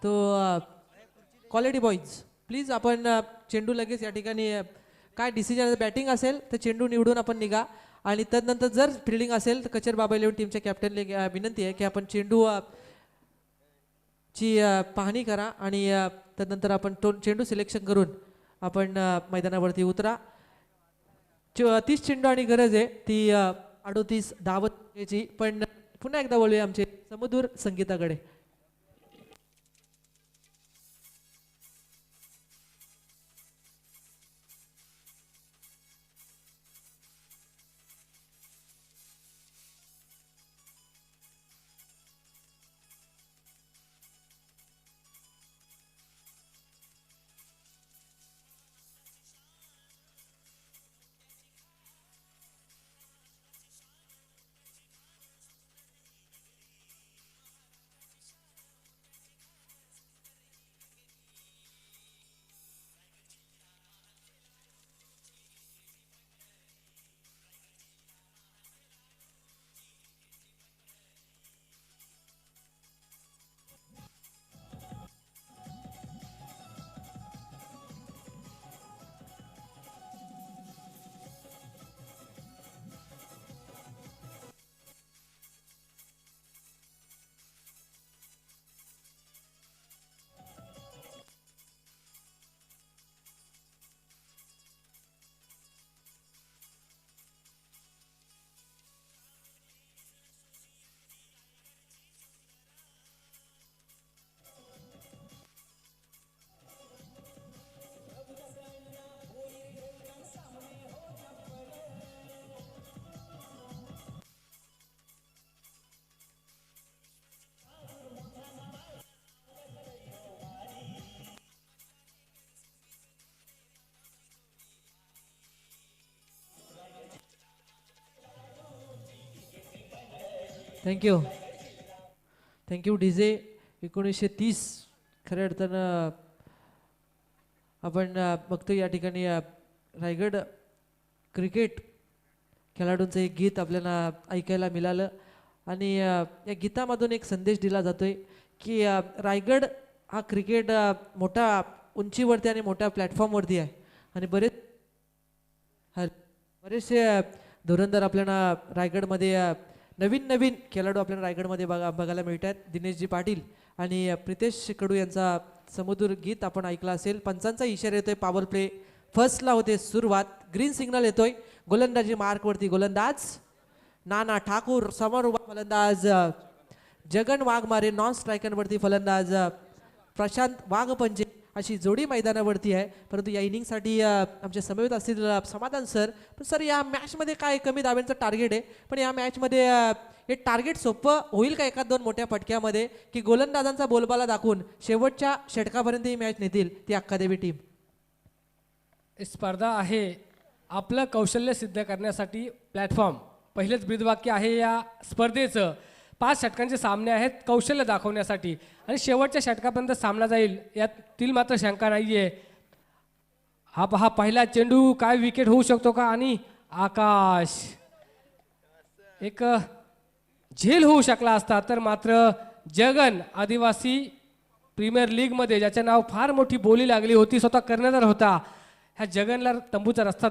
[SPEAKER 1] तो क्वालिटी बॉईज प्लीज आपण चेंडू लगेच या ठिकाणी काय डिसिजन बॅटिंग असेल तर चेंडू निवडून आपण निघा आणि तदनंतर जर फिल्डिंग असेल तर कचेर बाबा 11 टीमच्या कॅप्टनला विनंती आहे की आपण चेंडू ची पाहणी करा आणि तदनंतर आपण चेंडू सिलेक्शन करून आपण मैदानावरती उतरा 30 चेंडू आणि गरज आहे ती 38 धावची पण पुन्हा एकदा बोलूया आमचे समधूर संगीताकडे थँक्यू डीजे 1930 खऱ्या अर्थानं आपण बघतो या ठिकाणी रायगड क्रिकेट खेळाडूंचं एक गीत आपल्याला ऐकायला मिळालं आणि या गीतामधून एक संदेश दिला जातोय की रायगड हा क्रिकेट मोठा उंचीवरती आणि मोठ्या प्लॅटफॉर्मवरती आहे आणि बरेचसे धुरंधर आपल्याला रायगडमध्ये नवीन खेळाडू आपल्याला रायगडमध्ये बघायला मिळतात दिनेशजी पाटील आणि प्रितेश कडू यांचा समधुर गीत आपण ऐकला असेल पंचांचा इशारा येतोय पॉवर प्ले फर्स्टला होते सुरुवात ग्रीन सिग्नल येतोय गोलंदाजी मार्कवरती गोलंदाज नाना ठाकूर समोर उभा फलंदाज जगन वाघमारे नॉन स्ट्रायकरवरती फलंदाज प्रशांत वाघपंजे अशी जोडी मैदानावरती आहे परंतु या इनिंगसाठी आमच्या समवेत असतील समाधान सर पण सर या मॅचमध्ये काय कमी धाब्यांचं टार्गेट आहे पण या मॅचमध्ये हे टार्गेट सोपं होईल का एखाद दोन मोठ्या फटक्यामध्ये की गोलंदाजांचा बोलबाला दाखवून शेवटच्या षटकापर्यंत ही मॅच नेतील ती अक्कादेवी टीम
[SPEAKER 2] स्पर्धा आहे आपलं कौशल्य सिद्ध करण्यासाठी प्लॅटफॉर्म पहिलेच ब्रीदवाक्य आहे या स्पर्धेचं 5 षटकांचे सामने आहेत कौशल्य दाखवण्यासाठी आणि शेवटच्या षटकापर्यंत सामना जाईल यातील मात्र शंका नाही आहे हा पहिला चेंडू काय विकेट होऊ शकतो का आणि आकाश एक झेल होऊ शकला असता तर मात्र जगन आदिवासी प्रीमियर लीगमध्ये ज्याचे नाव फार मोठी बोली लागली होती स्वतः कर्णधार होता ह्या जगनला तंबूचा रस्ता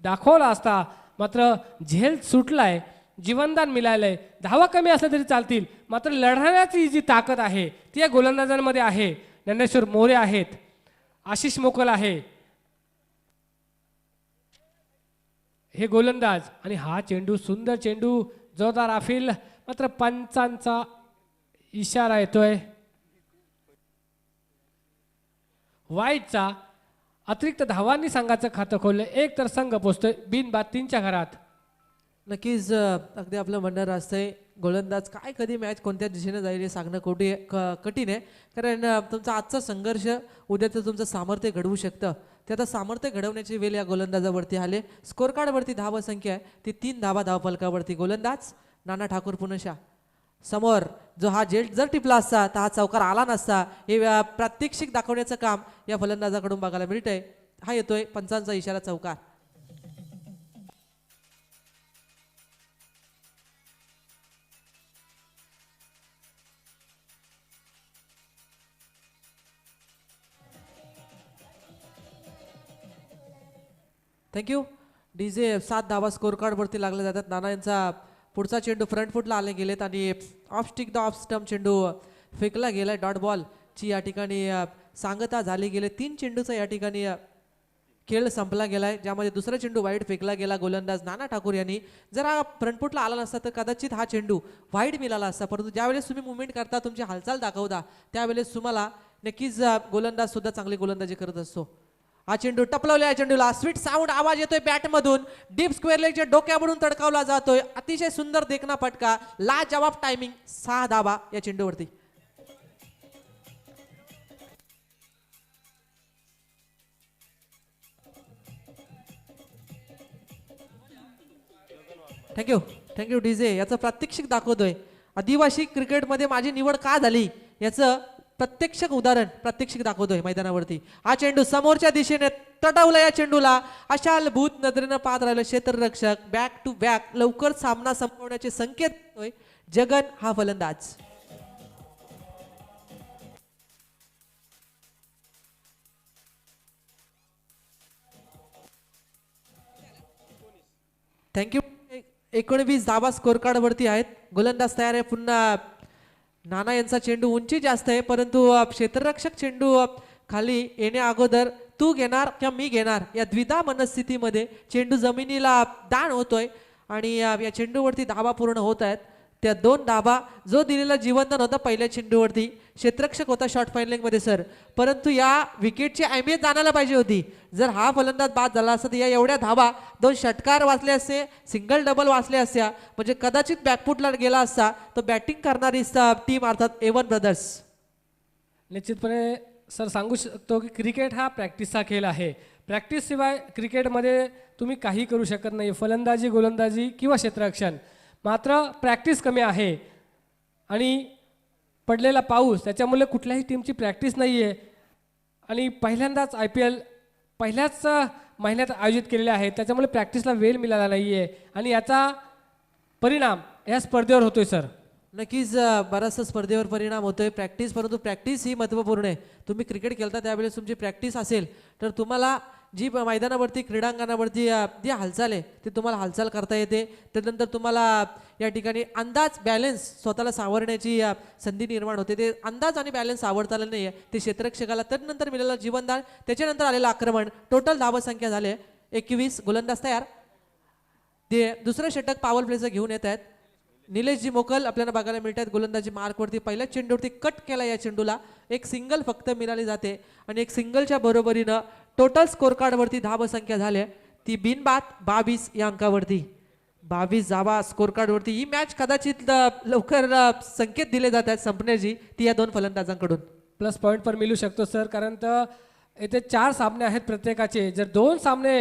[SPEAKER 2] दाखवला असता मात्र झेल सुटलाय जीवनदान मिळालंय धावा कमी असल्या तरी चालतील मात्र लढण्याची जी ताकद आहे ती या गोलंदाजांमध्ये आहे ज्ञानेश्वर मोरे आहेत आशिष मोकल आहे हे गोलंदाज आणि हा चेंडू सुंदर चेंडू जोरदार आफिल मात्र पंचांचा इशारा येतोय वाईटचा अतिरिक्त धावांनी संघाचं खातं खोललं एक तर संघ पोचतोय बिनबाद 3च्या घरात
[SPEAKER 1] नक्कीच अगदी आपलं म्हणणं असतंय गोलंदाज काय कधी मॅच कोणत्या दिशेने जाईल हे सांगणं कठीण आहे. कारण तुमचा आजचा संघर्ष उद्याचं तुमचं सामर्थ्य घडवू शकतं. ते आता सामर्थ्य घडवण्याची वेळ या गोलंदाजावरती आले. स्कोर कार्डवरती धावा संख्या आहे ती 3 धावा धावफलकावरती. गोलंदाज नाना ठाकूर पुनशा समोर जो हा जेट जर टिपला असता तर हा चौकार आला नसता. हे प्रात्यक्षिक दाखवण्याचं काम या फलंदाजाकडून बघायला मिळतंय. हा येतोय पंचांचा इशारा चौकार. थँक्यू. डीजे 7 धावा स्कोर कार्डवरती लागले जातात. नाना यांचा पुढचा चेंडू फ्रंट फुटला आले गेलेत आणि of stick the off stump चेंडू फेकला गेलाय. डॉट बॉलची या ठिकाणी सांगता झाली गेले. 3 चेंडूचा या ठिकाणी खेळ संपला गेलाय, ज्यामध्ये दुसरा चेंडू वाईड फेकला गेला. गोलंदाज नाना ठाकूर यांनी जर हा फ्रंट फुटला आला नसता तर कदाचित हा चेंडू वाईड मिळाला असता. परंतु ज्यावेळेस तुम्ही मुवमेंट करता, तुमची हालचाल दाखवता, त्यावेळेस तुम्हाला नक्कीच गोलंदाज सुद्धा चांगली गोलंदाजी करत असतो. हा चेंडू टपलवल्या चेंडूला स्वीट साऊंड आवाज येतोय बॅटमधून. डीप स्क्वेअर लेगच्या डोक्यावरून तडकावला जातोय. अतिशय सुंदर देखना फटका. लाजवाब टायमिंग. 6 धावा या चेंडूवरती. Thank you DJ. याचं प्रात्यक्षिक दाखवतोय. आदिवासी क्रिकेटमध्ये माझी निवड का झाली याचं प्रत्यक्ष उदाहरण प्रात्यक्षिक दाखवतोय मैदानावरती. हा चेंडू समोरच्या दिशेने तटवला. या चेंडूला अशाल भूत नजरेनं पाहत राहिलं क्षेत्ररक्षक. बॅक टू बॅक लवकर सामना संपवण्याचे संकेत देतोय जगन हा फलंदाज. थँक्यू. 19 धावा स्कोर कार्डवरती आहेत. गोलंदाज तयार आहे. पुन्हा नाना यांचा चेंडू उंची जास्त आहे, परंतु क्षेत्ररक्षक चेंडू खाली येण्या अगोदर तू घेणार किंवा मी घेणार या द्विधा मनस्थितीमध्ये चेंडू जमिनीला दान होतोय आणि या चेंडूवरती धावा पूर्ण होत आहेत. त्या 2 धावा जो दिलेला जिवंतन होता पहिल्या चेंडूवरती, क्षेत्ररक्षक होता शॉर्ट फायनलिंगमध्ये सर, परंतु या विकेटची अहमियत जाणायला पाहिजे होती. जर हा फलंदाज बाद झाला असता तर या एवढ्या धावा 2 षटकार वाचले असते, सिंगल डबल वाचले असत्या, म्हणजे कदाचित बॅकफुटला गेला असता. तो बॅटिंग करणारी टीम अर्थात A1 ब्रदर्स.
[SPEAKER 2] निश्चितपणे सर सांगू शकतो की क्रिकेट हा प्रॅक्टिसचा खेळ आहे. प्रॅक्टिसशिवाय क्रिकेटमध्ये तुम्ही काही करू शकत नाही, फलंदाजी, गोलंदाजी किंवा क्षेत्ररक्षण. मात्र प्रॅक्टिस कमी आहे आणि पडलेला पाऊस त्याच्यामुळे कुठल्याही टीमची प्रॅक्टिस नाही आहे आणि पहिल्यांदाच IPL पहिल्याच महिन्यात आयोजित केलेले आहे, त्याच्यामुळे प्रॅक्टिसला वेळ मिळाला नाही आहे आणि याचा परिणाम या स्पर्धेवर होतोय सर.
[SPEAKER 1] नक्कीच बराचसा स्पर्धेवर परिणाम होतोय प्रॅक्टिस, परंतु प्रॅक्टिस ही महत्त्वपूर्ण आहे. तुम्ही क्रिकेट खेळता त्यावेळेस तुमची प्रॅक्टिस असेल तर तुम्हाला जी मैदानावरती क्रीडांगणावरती जी हालचाल आहे ती तुम्हाला हालचाल करता येते. त्यानंतर तुम्हाला या ठिकाणी अंदाज बॅलन्स स्वतःला सावरण्याची संधी निर्माण होते. ते अंदाज आणि बॅलन्स सावरता आलं नाही आहे ते क्षेत्ररक्षकाला. त्यानंतर मिळालं जीवनदान, त्याच्यानंतर आलेलं आक्रमण. टोटल धावा संख्या झाले 21. गोलंदाज तयार. ते दुसरं षटक पॉवर प्लेचं घेऊन येत आहेत. निलेशजी मोकल आपल्याला बघायला मिळतात. गोलंदाजी मार्कवरती पहिल्या चेंडूवरती कट केला. या चेंडूला एक सिंगल फक्त मिळाली जाते आणि एक सिंगलच्या बरोबरीनं टोटल स्कोर कार्डवरती धावा संख्या झाल्या ती बिनबाद 22 या अंकावरती. 22 धावा स्कोर कार्डवरती. ही मॅच कदाचित लवकर संकेत दिले जात आहेत संपण्याची, ती या 2 फलंदाजांकडून.
[SPEAKER 2] प्लस पॉईंट पण मिळू शकतो सर, कारण तर येथे 4 सामने आहेत प्रत्येकाचे. जर 2 सामने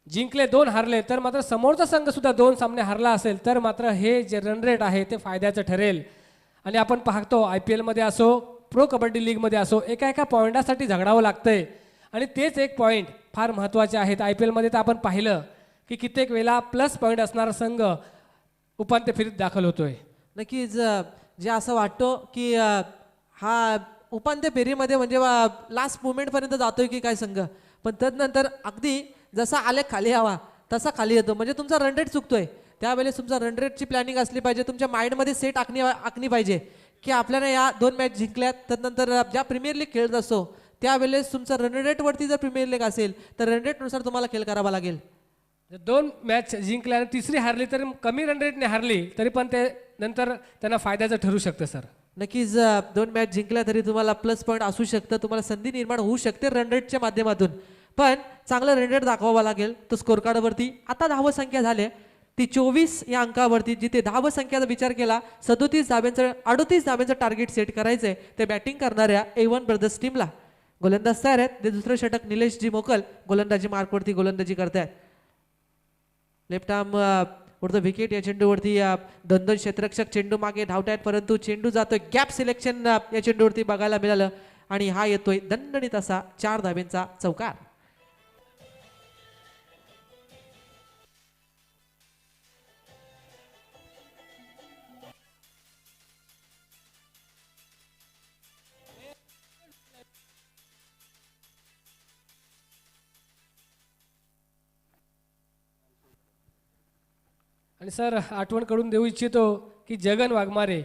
[SPEAKER 2] जिंकले, 2 हारले, तर मात्र समोरचा संघ सुद्धा 2 सामने हारला असेल तर मात्र हे जे रन रेट आहे ते फायद्याचं ठरेल. आणि आपण पाहतो IPL मध्ये असो, प्रो कबड्डी लीगमध्ये असो, एका पॉईंटासाठी झगडावं लागतंय आणि तेच एक पॉईंट फार महत्त्वाचे आहेत. IPL मध्ये तर आपण पाहिलं की कित्येक वेळा प्लस पॉईंट असणारा संघ उपांत्य फेरीत दाखल होतोय.
[SPEAKER 1] नक्कीच जे असं वाटतो की हा उपांत्य फेरीमध्ये म्हणजे लास्ट मुमेंटपर्यंत जातोय की काय संघ, पण त्यानंतर अगदी जसा आले खाली हवा तसा खाली येतो. म्हणजे तुमचा रन रेट चुकतोय, त्यावेळेस तुमचा रन रेटची प्लॅनिंग असली पाहिजे. तुमच्या माइंडमध्ये सेट आखणी पाहिजे की आपल्याला या 2 मॅच जिंकल्यात, त्यानंतर ज्या प्रीमियर लीग खेळत असतो त्यावेळेस तुमचा रन रेटवरती जर प्रीमियर लीग असेल तर रन रेटनुसार तुम्हाला खेळ करावा लागेल.
[SPEAKER 2] 2 मॅच जिंकल्या आणि तिसरी हारली तरी कमी रन रेटने हारली तरी पण ते नंतर त्यांना फायद्याचं ठरू शकतं सर.
[SPEAKER 1] नक्कीच 2 मॅच जिंकल्या तरी तुम्हाला प्लस पॉईंट असू शकतं, तुम्हाला संधी निर्माण होऊ शकते रन रेटच्या माध्यमातून, पण चांगलं रन रेट दाखवावा लागेल तो स्कोर कार्डवरती. आता धावा संख्या झाले ती 24 या अंकावरती जिथे धावसंख्येचा विचार केला 38 धाब्यांचं टार्गेट सेट करायचंय ते बॅटिंग करणाऱ्या A1 ब्रदर्स टीमला. गोलंदाज तयार आहेत. ते दुसरं षटक निलेश जी मोकल गोलंदाजी मार्कवरती गोलंदाजी करतायत. लेफ्ट आर्म उडतं विकेट या चेंडूवरती 2 क्षेत्ररक्षक चेंडू मागे धावतायत परंतु चेंडू जातोय गॅप सिलेक्शन या चेंडूवरती बघायला मिळालं आणि हा येतोय दणदणीत असा 4 धाब्यांचा चौकार.
[SPEAKER 2] आणि सर आठवण करून देऊ इच्छितो की जगन वाघमारे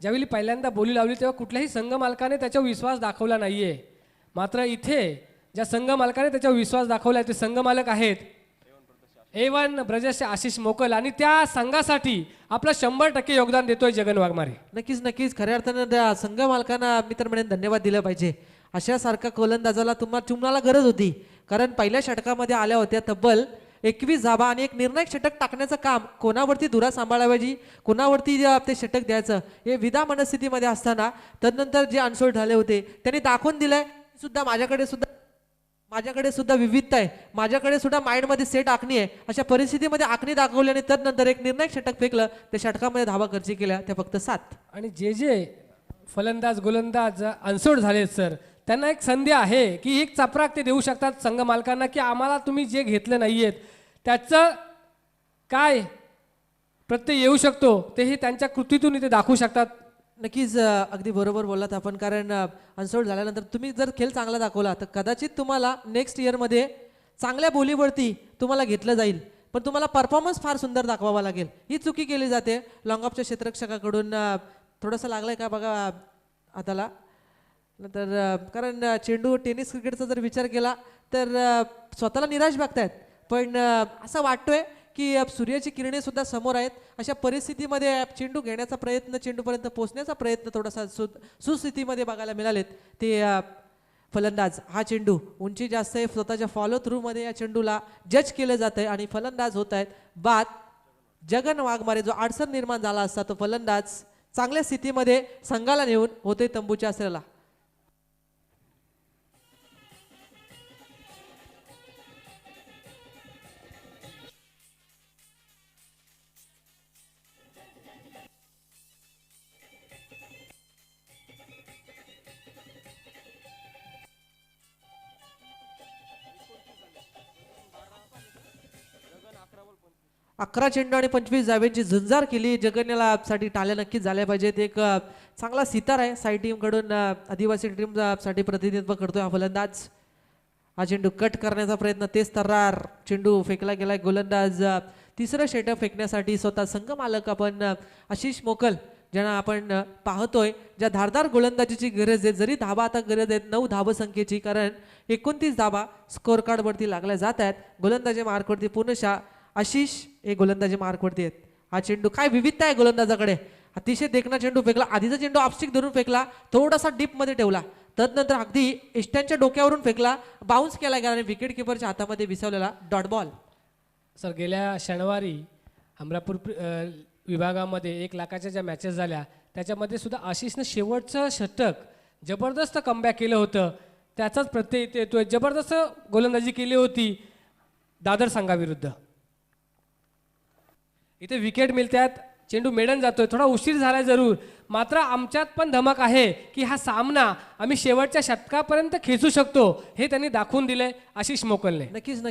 [SPEAKER 2] ज्यावेळी पहिल्यांदा बोली लावली तेव्हा कुठल्याही संघ मालकाने त्याच्यावर विश्वास दाखवला नाही आहे. मात्र इथे ज्या संघ मालकाने त्याच्यावर विश्वास दाखवला आहे ते संघ मालक आहेत A1 ब्रदर्सचे आशिष मोकल आणि त्या संघासाठी आपलं 100% योगदान देतोय जगन वाघमारे.
[SPEAKER 1] नक्कीच खऱ्या अर्थानं त्या संघ मालकांना मी तर म्हणेन धन्यवाद दिला पाहिजे. अशा सारखा गोलंदाजाला तुम्हाला गरज होती कारण पहिल्या षटकामध्ये आल्या होत्या तब्बल 21 धाबा आणि एक निर्णायक षटक टाकण्याचं काम कोणावरती धुरा सांभाळावायची कोणावरती ते षटक द्यायचं हे विधा मनस्थितीमध्ये असताना तदनंतर जे अनसोल्ड झाले होते त्यांनी दाखवून दिलंय सुद्धा माझ्याकडे सुद्धा विविधता आहे माझ्याकडे सुद्धा माइंडमध्ये सेट आखणी आहे अशा परिस्थितीमध्ये आखणी दाखवली आणि तदनंतर एक निर्णायक षटक फेकलं त्या षटकामध्ये धावा खर्ची केल्या त्या फक्त 7.
[SPEAKER 2] आणि जे फलंदाज गोलंदाज अनसोड झालेत सर त्यांना एक संधी आहे की एक चपराक ते देऊ शकतात संघ मालकांना की आम्हाला तुम्ही जे घेतलं नाही आहेत त्याचं काय प्रत्यय येऊ शकतो तेही त्यांच्या कृतीतून इथे दाखवू शकतात.
[SPEAKER 1] नक्कीच अगदी बरोबर बोललात आपण कारण अनसोल्ड झाल्यानंतर तुम्ही जर खेळ चांगला दाखवला तर कदाचित तुम्हाला नेक्स्ट इयरमध्ये चांगल्या बोलीवरती तुम्हाला घेतलं जाईल पण तुम्हाला परफॉर्मन्स फार सुंदर दाखवावा लागेल. ही चुकी केली जाते लॉंग ऑफच्या क्षेत्ररक्षकाकडून. थोडंसं लागलंय का बघा हाताला नंतर कारण चेंडू टेनिस क्रिकेटचा जर विचार केला तर स्वतःला निराश बघतायत पण असं वाटतोय की सूर्याची किरणे सुद्धा समोर आहेत अशा परिस्थितीमध्ये चेंडू घेण्याचा प्रयत्न चेंडूपर्यंत पोहोचण्याचा प्रयत्न थोडासा सुस्थितीमध्ये बघायला मिळालेत ते फलंदाज. हा चेंडू उंची जास्त आहे स्वतःच्या फॉलो थ्रूमध्ये या चेंडूला जज केलं जात आहे आणि फलंदाज होत आहेत बाद. जगन वाघमारे जो अडचण निर्माण झाला असता तो फलंदाज चांगल्या स्थितीमध्ये संघाला नेऊन होते तंबूच्या आसऱ्याला. अकरा चेंडू आणि 25 धाब्यांची झुंजार केली. जगन्याला साठी टाळ्या नक्कीच झाल्या पाहिजेत. एक चांगला सितार आहे साई टीम कडून आदिवासी टीम साठी प्रतिनिधित्व करतोय हा फलंदाज. हा चेंडू कट करण्याचा प्रयत्न तेच तर्रार चेंडू फेकला गेलाय. गोलंदाज तिसरं षटक फेकण्यासाठी स्वतः संघ मालक आपण आशिष मोकल ज्यांना आपण पाहतोय ज्या धारदार गोलंदाजीची गरज आहे. जरी धाबा आता गरज आहे 9 धावसंख्येची कारण 29 धाबा स्कोअर कार्डवरती लागल्या जात आहेत. गोलंदाजी मार्कवरती पुनशा आशिष हे गोलंदाजी मार्कवरती आहेत. हा चेंडू काय विविधता आहे गोलंदाजाकडे. अतिशय देखणा चेंडू फेकला. आधीचा चेंडू ऑफस्टिक धरून फेकला थोडासा डीपमध्ये ठेवला तदनंतर अगदी इष्टांच्या डोक्यावरून फेकला बाउन्स केला गेला आणि विकेट किपरच्या हातामध्ये विसवलेला डॉट बॉल.
[SPEAKER 2] सर गेल्या शनिवारी अमरापूर विभागामध्ये 1 लाखाच्या ज्या मॅचेस झाल्या त्याच्यामध्ये सुद्धा आशिषनं शेवटचं षटक जबरदस्त कमबॅक केलं होतं त्याचाच प्रत्यय इथे येतोय. जबरदस्त गोलंदाजी केली होती दादर संघाविरुद्ध. इथे विकेट मिळतात चेंडू मेडन जातोय थोडा उशीर झाला जरूर मात्र आमच्यात पण धमक आहे की हा सामना आम्ही शेवटच्या षटकापर्यंत खेचू शकतो हे त्यांनी दाखवून दिलंय आशिष मोकलने.
[SPEAKER 1] नक्कीच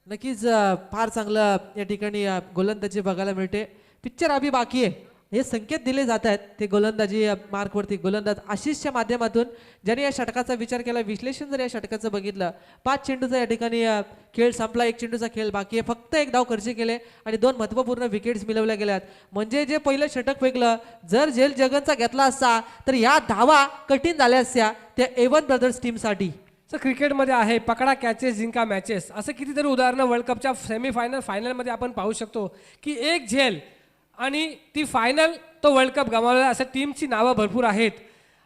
[SPEAKER 1] नक्कीच फार चांगलं या ठिकाणी गोलंदाजी बघायला मिळते. पिक्चर अभी बाकी आहे हे संकेत दिले जात आहेत ते गोलंदाजी मार्कवरती. गोलंदाज आशिषच्या माध्यमातून ज्याने या षटकाचा विचार केला विश्लेषण जर या षटकाचं बघितलं 5 चेंडूचा या ठिकाणी खेळ संपला. 1 चेंडूचा खेळ बाकी आहे. फक्त 1 धाव खर्च केले आणि 2 महत्त्वपूर्ण विकेट्स मिळवल्या गेल्यात. म्हणजे जे पहिलं षटक फेकलं जर झेल जगनचा घेतला असता तर या धावा कठीण झाल्या असत्या त्या A1 ब्रदर्स टीमसाठी.
[SPEAKER 2] सर क्रिकेटमध्ये आहे पकडा कॅचेस जिंका मॅचेस असं कितीतरी उदाहरणं वर्ल्ड कपच्या सेमीफायनल फायनलमध्ये आपण पाहू शकतो की एक झेल आणि ती फायनल तो वर्ल्ड कप गमावला. अशा टीमची नावं भरपूर आहेत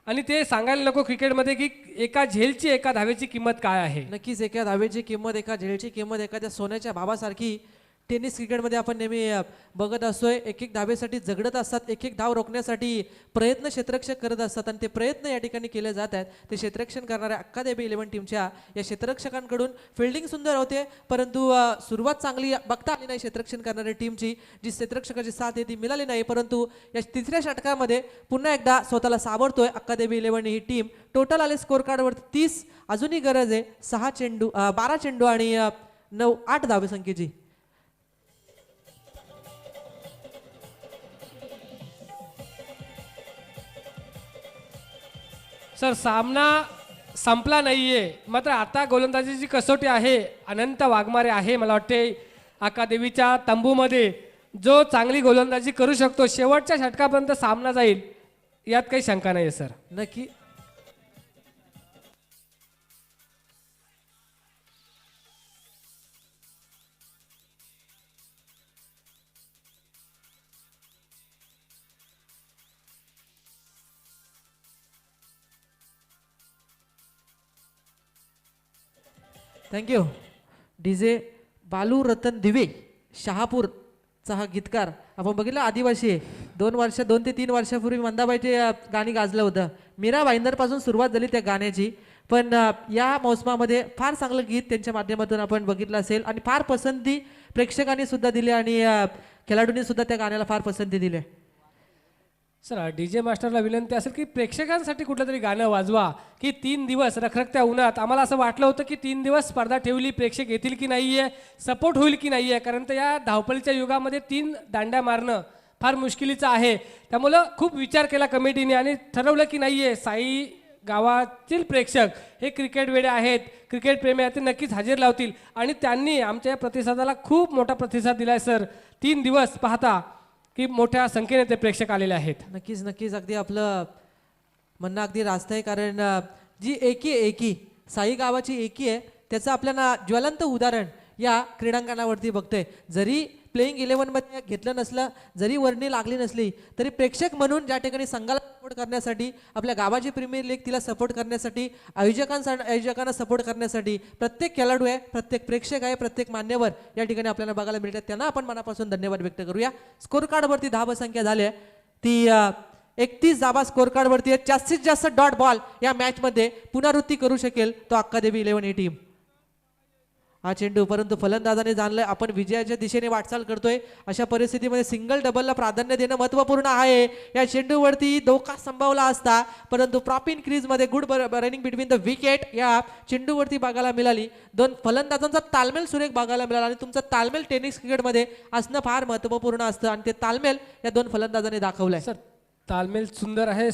[SPEAKER 2] आणि ते सांगायला नको क्रिकेटमध्ये की एका झेलची एका धावेची किंमत काय आहे.
[SPEAKER 1] नक्कीच एका धावेची किंमत, एका झेलची किंमत एखाद्या सोन्याच्या भावासारखी टेनिस क्रिकेटमध्ये आपण नेहमी बघत असतोय. एक एक धावेसाठी झगडत असतात, एक एक धाव रोखण्यासाठी प्रयत्न क्षेत्ररक्षक करत असतात आणि ते प्रयत्न या ठिकाणी केले जात आहेत. ते क्षेत्ररक्षण करणाऱ्या अक्कादेवी 11 टीमच्या या क्षेत्ररक्षकांकडून फिल्डिंग सुंदर होते, परंतु सुरुवात चांगली बघता आली नाही क्षेत्ररक्षण करणाऱ्या टीमची. जी क्षेत्ररक्षकाची साथ आहे ती मिळाली नाही, परंतु या तिसऱ्या षटकामध्ये पुन्हा एकदा स्वतःला सावरतोय अक्कादेवी 11 ही टीम. टोटल आले स्कोर कार्डवरती 30. अजूनही गरज आहे 12 चेंडू आणि 8 धावसंख्येची.
[SPEAKER 2] सर सामना संपला नाहीये, मात्र आता गोलंदाजीची कसोटी आहे. अनंत वाघमारे आहे मला वाटते अक्कादेवीच्या तंबूमध्ये, जो चांगली गोलंदाजी करू शकतो. शेवटच्या षटकापर्यंत सामना जाईल यात काही शंका नाही सर.
[SPEAKER 1] नक्की थँक्यू. डीजे बालू रतन दिवे शहापूरचा हा गीतकार आपण बघितलं, आदिवासी आहे. 2 ते 3 वर्षापूर्वी मंदाबाईचे गाणी गाजलं होतं. मीरा भाईंदरपासून सुरुवात झाली त्या गाण्याची, पण या मोसमामध्ये फार चांगलं गीत त्यांच्या माध्यमातून आपण बघितलं असेल आणि फार पसंती प्रेक्षकांनी सुद्धा दिली आणि खेळाडूंनी सुद्धा त्या गाण्याला फार पसंती दिली.
[SPEAKER 2] सर डीजे मास्टरला विनंती असेल की प्रेक्षकांसाठी कुठलं तरी गाणं वाजवा. की 3 दिवस रखरखत्या उन्हात आम्हाला असं वाटलं होतं की 3 दिवस स्पर्धा ठेवली, प्रेक्षक येतील की नाहीये, सपोर्ट होईल की नाहीये, कारण तर या धावपळीच्या युगामध्ये 3 दांड्या मारणं फार मुश्किलीचं आहे. त्यामुळं खूप विचार केला कमिटीने आणि ठरवलं की नाहीये साई गावातील प्रेक्षक हे क्रिकेट वेडे आहेत, क्रिकेट प्रेमी आहेत, ते नक्कीच हजेर लावतील आणि त्यांनी आमच्या या प्रतिसादाला खूप मोठा प्रतिसाद दिलाय सर. 3 दिवस पाहता की मोठ्या संख्येने ते प्रेक्षक आलेले आहेत.
[SPEAKER 1] नक्कीच नक्कीच अगदी आपलं म्हणणं अगदी रास्त आहे, कारण जी एकी साई गावाची एकी आहे त्याचं आपल्याला ज्वलंत उदाहरण या क्रीडांगणावरती बघतोय. जरी प्लेइंग 11मध्ये घेतलं नसलं, जरी वर्णी लागली नसली, तरी प्रेक्षक म्हणून ज्या ठिकाणी संघाला सपोर्ट करण्यासाठी, आपल्या गावाची प्रीमियर लीग तिला सपोर्ट करण्यासाठी, आयोजकांना सपोर्ट करण्यासाठी प्रत्येक खेळाडू आहे, प्रत्येक प्रेक्षक आहे, प्रत्येक मान्यवर या ठिकाणी आपल्याला बघायला मिळतात. त्यांना आपण मनापासून धन्यवाद व्यक्त करूया. स्कोर कार्डवरती धावसंख्या झाली आहे ती 31 धावा स्कोर कार्डवरती आहे. जास्तीत जास्त डॉट बॉल या मॅचमध्ये पुनरावृत्ती करू शकेल तो अक्कादेवी 11 ही टीम. हा चेंडू परंतु फलंदाजाने जाणलंय आपण विजयाच्या दिशेने वाटचाल करतोय. अशा परिस्थितीमध्ये सिंगल डबलला प्राधान्य देणं महत्त्वपूर्ण आहे. या चेंडूवरती धोका संभवला असता, परंतु प्रॉप इन क्रीजमध्ये good running between the wicket या चेंडूवरती बघायला मिळाली. 2 फलंदाजांचा तालमेल सुरेख बघायला मिळाला आणि तुमचा तालमेल टेनिस क्रिकेटमध्ये असणं फार महत्त्वपूर्ण असतं आणि ते तालमेल या 2 फलंदाजांनी दाखवलंय.
[SPEAKER 2] सर तालमेल सुंदर आहे,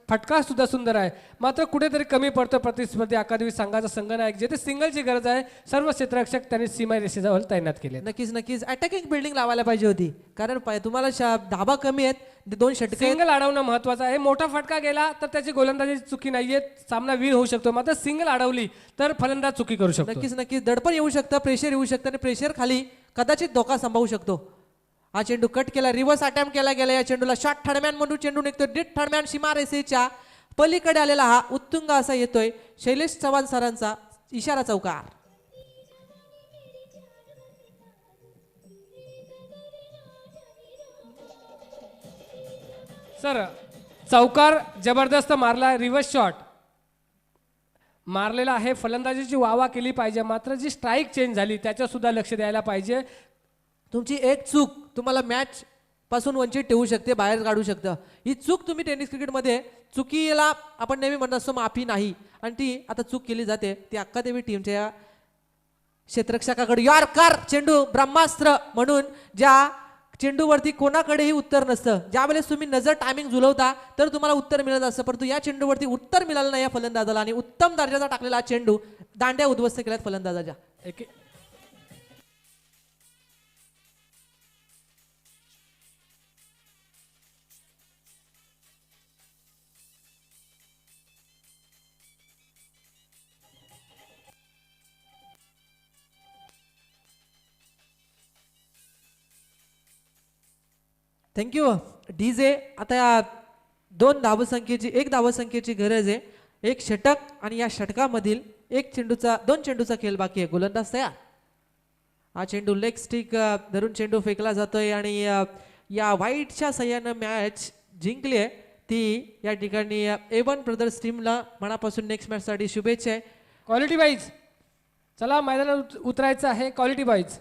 [SPEAKER 2] फटका सुद्धा सुंदर आहे, मात्र कुठेतरी कमी पडतो प्रतिस्पर्धी अकादमी संघाचा संघनायक, जेथे सिंगलची गरज आहे. सर्व क्षेत्ररक्षक त्यांनी सीमा रेषेजवळ तैनात केले.
[SPEAKER 1] नक्कीच अटॅकिंग बिल्डिंग लावायला पाहिजे होती, कारण तुम्हाला धाबा कमी आहेत, 2 षटके.
[SPEAKER 2] सिंगल अडवणं महत्वाचं आहे. मोठा फटका गेला तर त्याची गोलंदाजी चुकी नाहीये, सामना वीर होऊ शकतो, मात्र सिंगल अडवली तर फलंदाज चुकी करू शकतो.
[SPEAKER 1] नक्कीच दडपण येऊ शकतं, प्रेशर येऊ शकतं आणि प्रेशर खाली कदाचित धोका संभवू शकतो. हा चेंडू कट केला, रिव्हर्स अटेम्प्ट केला गेला. या चेंडूला शॉर्ट थर्डमॅन म्हणून चेंडू निघतो. डीप थर्डमॅन सीमा रेषेच्या पलीकडे आलेला हा उत्तुंग असा येतोय. शैलेश चव्हाण सरांचा इशारा चौकार.
[SPEAKER 2] सर चौकार जबरदस्त मारला, रिव्हर्स शॉट मारलेला आहे. फलंदाजीची वावा केली पाहिजे, मात्र जी स्ट्राईक चेंज झाली त्याच्यावर सुद्धा लक्ष द्यायला पाहिजे.
[SPEAKER 1] तुमची एक चूक तुम्हाला मॅच पासून वंचित ठेवू शकते, बाहेर काढू शकतं. ही चूक तुम्ही टेनिस क्रिकेटमध्ये चुकीला आपण नेहमी म्हणत असतो माफी नाही, आणि ती आता चूक केली जाते. ती अक्कादेवी टीमच्या क्षेत्ररक्षकाकडे यॉर्कर चेंडू ब्रह्मास्त्र म्हणून, ज्या चेंडूवरती कोणाकडेही उत्तर नसतं. ज्यावेळेस तुम्ही नजर टायमिंग झुलवता तर तुम्हाला उत्तर मिळत असतं, परंतु या चेंडूवरती उत्तर मिळालं नाही या फलंदाजाला आणि उत्तम दर्जाचा टाकलेला चेंडू दांड्या उद्ध्वस्त केल्यात फलंदाजाच्या. Thank you DJ. आता या एक धावसंख्येची गरज आहे. एक षटक आणि या षटकामधील दोन चेंडूचा खेळ बाकी आहे. गोलंदाज तयार. हा चेंडू लेग स्टिक धरून चेंडू फेकला जातोय आणि या वाईटच्या सहाय्यानं मॅच जिंकली आहे ती या ठिकाणी A1 ब्रदर्स टीमला मनापासून नेक्स्ट मॅचसाठी शुभेच्छा आहे.
[SPEAKER 2] क्वालिटी वाईज चला मैदानात उतरायचं आहे. क्वालिटी वाईज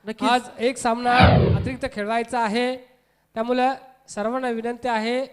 [SPEAKER 1] नक्कीच
[SPEAKER 2] आज एक सामना अतिरिक्त खेळवायचा आहे, त्यामुळे सर्वांना विनंती आहे